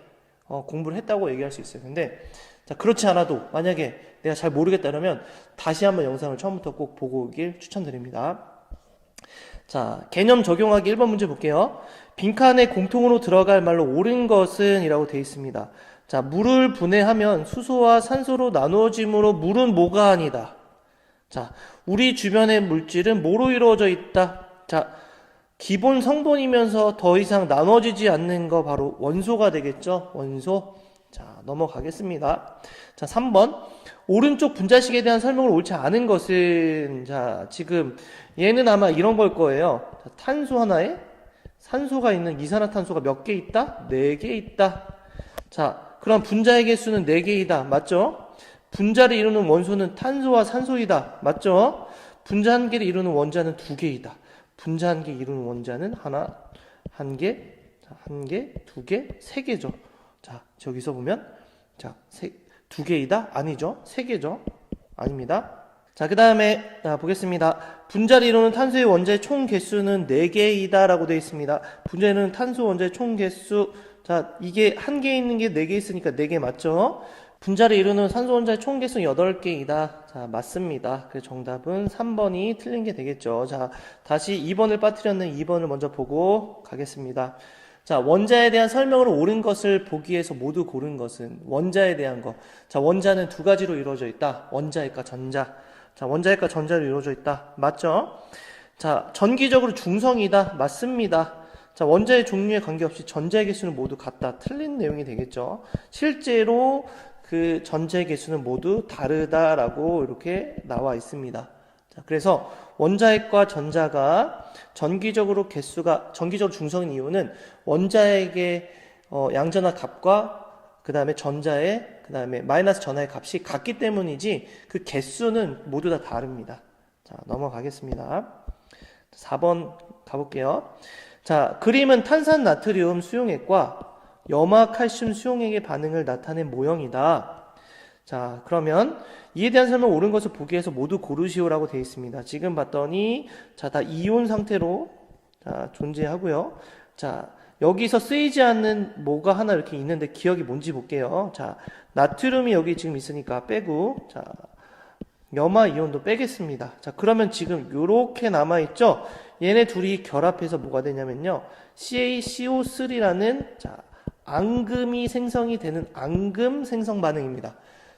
공부를 했다고 얘기할 수 있어요. 근데 자, 그렇지 않아도 만약에 내가 잘 모르겠다 그러면 다시 한번 영상을 처음부터 꼭 보고 오길 추천드립니다. 자, 개념 적용하기 1번 문제 볼게요. 빈칸에 공통으로 들어갈 말로 옳은 것은 이라고 되어 있습니다. 자, 물을 분해하면 수소와 산소로 나누어지므로 물은 뭐가 아니다. 자, 우리 주변의 물질은 뭐로 이루어져 있다. 자, 기본 성분이면서 더 이상 나눠지지 않는 거 바로 원소가 되겠죠. 원소. 자, 넘어가겠습니다. 자, 3번. 오른쪽 분자식에 대한 설명을 옳지 않은 것은, 자, 지금 얘는 아마 이런 걸 거예요. 자, 탄소 하나에 산소가 있는 이산화탄소가 몇 개 있다? 4개 있다. 자, 그럼 분자의 개수는 4개이다. 맞죠? 분자를 이루는 원소는 탄소와 산소이다. 맞죠? 분자 한 개를 이루는 원자는 2개이다. 분자 한 개 이루는 원자는 한 개, 두 개, 3개죠. 자, 저기서 보면, 자, 2개이다? 아니죠. 3개죠. 아닙니다. 자, 그 다음에, 보겠습니다. 분자를 이루는 탄소의 원자의 총 개수는 4개이다. 라고 되어 있습니다. 분자를 이루는 탄소 원자의 총 개수, 자, 이게 한 개 있는 게 4개 있으니까 4개 맞죠? 분자를 이루는 산소 원자의 총 개수는 8개이다. 자, 맞습니다. 그래서 정답은 3번이 틀린 게 되겠죠. 자, 다시 2번을 빠뜨렸는 2번을 먼저 보고 가겠습니다. 자, 원자에 대한 설명으로 옳은 것을 보기 위해서 모두 고른 것은 원자에 대한 거. 자, 원자는 두 가지로 이루어져 있다. 원자핵과 전자. 자, 원자핵과 전자로 이루어져 있다. 맞죠? 자, 전기적으로 중성이다. 맞습니다. 자, 원자의 종류에 관계없이 전자의 개수는 모두 같다. 틀린 내용이 되겠죠. 실제로 그 전자의 개수는 모두 다르다라고 이렇게 나와 있습니다. 자, 그래서 원자핵과 전자가 전기적으로 중성인 이유는 원자핵의 양전하 값과 그 다음에 전자의, 그 다음에 마이너스 전하의 값이 같기 때문이지 그 개수는 모두 다 다릅니다. 자, 넘어가겠습니다. 4번 가볼게요. 자, 그림은 탄산 나트륨 수용액과 염화 칼슘 수용액의 반응을 나타낸 모형이다. 자, 그러면 이에 대한 설명 옳은 것을 보기 위해서 모두 고르시오라고 되어 있습니다. 지금 봤더니 자, 다 이온 상태로 자, 존재하고요. 자, 여기서 쓰이지 않는 뭐가 하나 이렇게 있는데 기억이 뭔지 볼게요. 자, 나트륨이 여기 지금 있으니까 빼고, 자, 염화 이온도 빼겠습니다. 자, 그러면 지금 요렇게 남아있죠? 얘네 둘이 결합해서 뭐가 되냐면요. CaCO3라는, 자, 앙금이 생성이 되는 앙금 생성 반응입니다.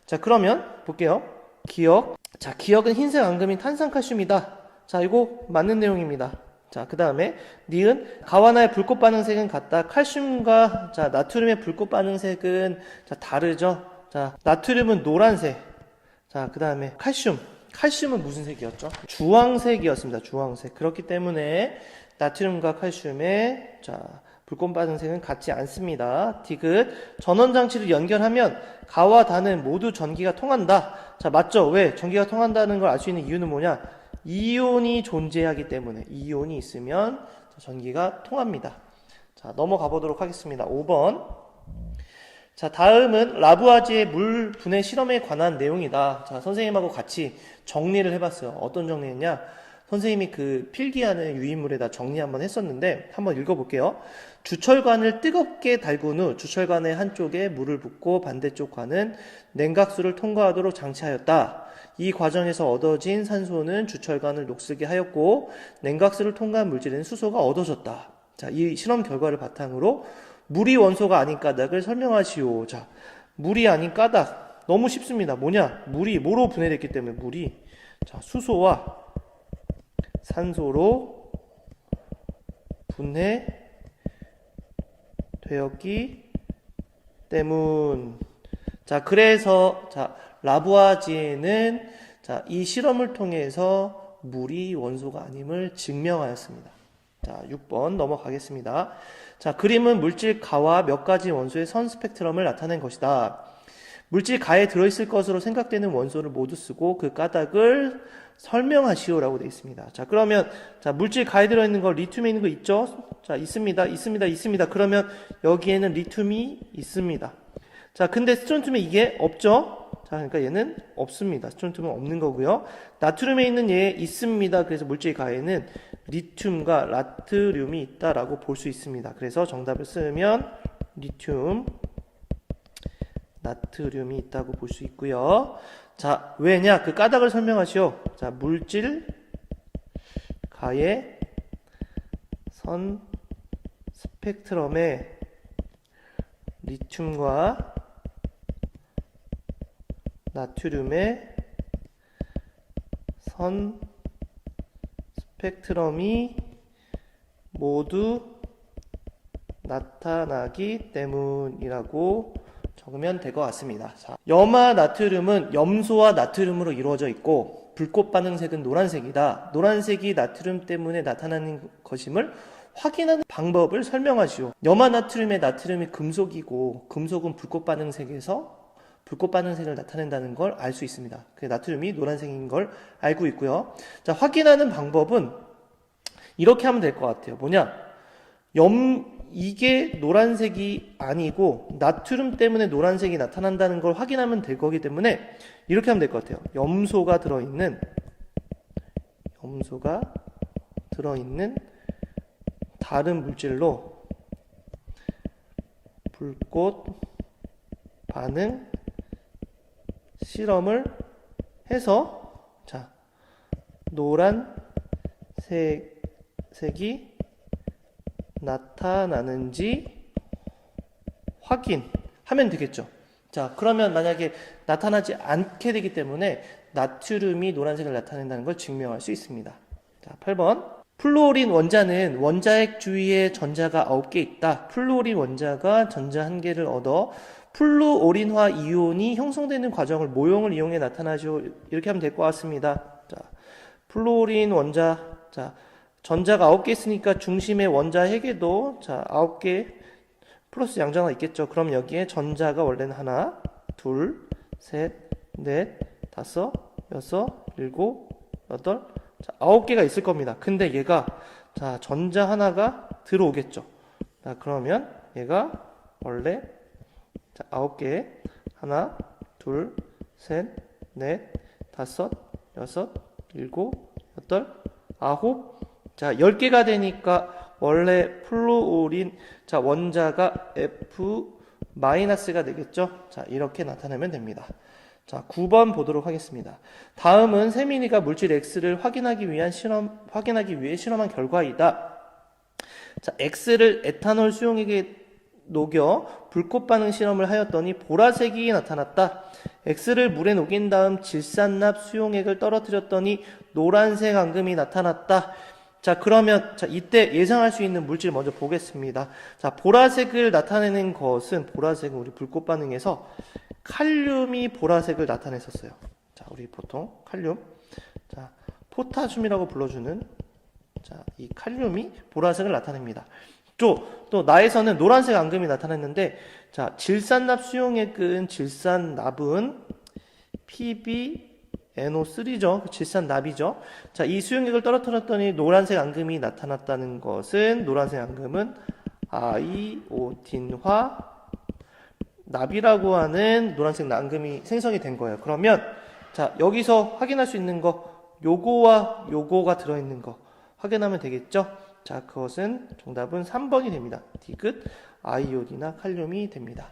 자, 그러면 볼게요. 기억. 자, 기억은 흰색 앙금인 탄산칼슘이다. 자, 이거 맞는 내용입니다. 자, 그 다음에 니은 가와나의 불꽃 반응색은 같다. 칼슘과 자, 나트륨의 불꽃 반응색은 자, 다르죠. 자, 나트륨은 노란색. 자, 그 다음에 칼슘은 무슨 색이었죠? 주황색이었습니다. 주황색. 그렇기 때문에 나트륨과 칼슘의 자, 불꽃 반응색은 같지 않습니다. 디귿 전원 장치를 연결하면 가와 다는 모두 전기가 통한다. 자, 맞죠? 왜? 전기가 통한다는 걸 알 수 있는 이유는 뭐냐? 이온이 존재하기 때문에 이온이 있으면 전기가 통합니다. 자, 넘어가 보도록 하겠습니다. 5번. 자, 다음은 라부아지의 물 분해 실험에 관한 내용이다. 자, 선생님하고 같이 정리를 해봤어요. 어떤 정리했냐? 선생님이 그 필기하는 유인물에다 정리 한번 했었는데 한번 읽어볼게요. 주철관을 뜨겁게 달군 후 주철관의 한쪽에 물을 붓고 반대쪽 관은 냉각수를 통과하도록 장치하였다. 이 과정에서 얻어진 산소는 주철관을 녹슬게 하였고 냉각수를 통과한 물질은 수소가 얻어졌다. 자, 이 실험 결과를 바탕으로 물이 원소가 아닌 까닭을 설명하시오. 자, 물이 아닌 까닭 너무 쉽습니다. 뭐냐? 물이 뭐로 분해됐기 때문에 물이 자, 수소와 산소로 분해되었기 때문. 자, 그래서 자, 라부아지에는 자, 이 실험을 통해서 물이 원소가 아님을 증명하였습니다. 자, 6번 넘어가겠습니다. 자, 그림은 물질 가와 몇 가지 원소의 선 스펙트럼을 나타낸 것이다. 물질 가에 들어있을 것으로 생각되는 원소를 모두 쓰고 그 까닭을 설명하시오라고 되어 있습니다. 자, 그러면 자, 물질 가에 들어있는 거 리튬에 있는 거 있죠? 자, 있습니다. 그러면 여기에는 리튬이 있습니다. 자, 근데 스트론튬에 이게 없죠? 자, 그러니까 얘는 없습니다. 스트론튬은 없는 거고요. 나트륨에 있는 얘 있습니다. 그래서 물질 가에는 리튬과 나트륨이 있다라고 볼 수 있습니다. 그래서 정답을 쓰면 리튬, 나트륨이 있다고 볼 수 있고요. 자, 왜냐? 그 까닭을 설명하시오. 자, 물질 가의 선 스펙트럼에 리튬과 나트륨의 선 스펙트럼이 모두 나타나기 때문이라고 적으면 될 것 같습니다. 자, 염화 나트륨은 염소와 나트륨으로 이루어져 있고 불꽃 반응색은 노란색이다. 노란색이 나트륨 때문에 나타나는 것임을 확인하는 방법을 설명하시오. 염화 나트륨의 나트륨이 금속이고 금속은 불꽃 반응색에서 불꽃 반응색을 나타낸다는 걸 알 수 있습니다. 그 나트륨이 노란색인 걸 알고 있고요. 자, 확인하는 방법은 이렇게 하면 될 것 같아요. 뭐냐? 이게 노란색이 아니고 나트륨 때문에 노란색이 나타난다는 걸 확인하면 될 거기 때문에 이렇게 하면 될 것 같아요. 염소가 들어있는 다른 물질로 불꽃 반응 실험을 해서 자, 노란색이 나타나는지 확인하면 되겠죠. 자, 그러면 만약에 나타나지 않게 되기 때문에 나트륨이 노란색을 나타낸다는 걸 증명할 수 있습니다. 자, 8번. 플루오린 원자는 원자핵 주위에 전자가 9개 있다. 플루오린 원자가 전자 1개를 얻어 플루오린화 이온이 형성되는 과정을 모형을 이용해 나타나죠. 이렇게 하면 될 것 같습니다. 자, 플루오린 원자, 자, 전자가 9개 있으니까 중심의 원자 핵에도 자, 9개 플러스 양자가 있겠죠. 그럼 여기에 전자가 원래는 하나, 둘, 셋, 넷, 다섯, 여섯, 일곱, 여덟, 자, 9개가 있을 겁니다. 근데 얘가 자, 전자 하나가 들어오겠죠. 자, 그러면 얘가 원래 자, 9개 하나, 둘, 셋, 넷, 다섯, 여섯, 일곱, 여덟, 아홉, 자, 10개가 되니까 원래 플루오린 자, 원자가 F-가 되겠죠. 자, 이렇게 나타내면 됩니다. 자, 9번 보도록 하겠습니다. 다음은 세민이가 물질 X를 확인하기 위해 실험한 결과이다. 자, X를 에탄올 수용액에 녹여 불꽃 반응 실험을 하였더니 보라색이 나타났다. X를 물에 녹인 다음 질산납 수용액을 떨어뜨렸더니 노란색 앙금이 나타났다. 자, 그러면 자, 이때 예상할 수 있는 물질 먼저 보겠습니다. 자, 보라색을 나타내는 것은 보라색은 우리 불꽃 반응에서 칼륨이 보라색을 나타냈었어요. 자, 우리 보통 칼륨, 자, 포타슘이라고 불러주는 자, 이 칼륨이 보라색을 나타냅니다. 또 나에서는 노란색 앙금이 나타났는데, 자, 질산납 수용액은 질산납은 PbNO3죠. 질산납이죠. 자, 이 수용액을 떨어뜨렸더니 노란색 앙금이 나타났다는 것은 노란색 앙금은 아이오딘화 납이라고 하는 노란색 앙금이 생성이 된 거예요. 그러면 자, 여기서 확인할 수 있는 거 요거와 요거가 들어있는 거 확인하면 되겠죠? 자, 그것은 정답은 3번이 됩니다. 디귿 아이오딘화 칼륨이 됩니다.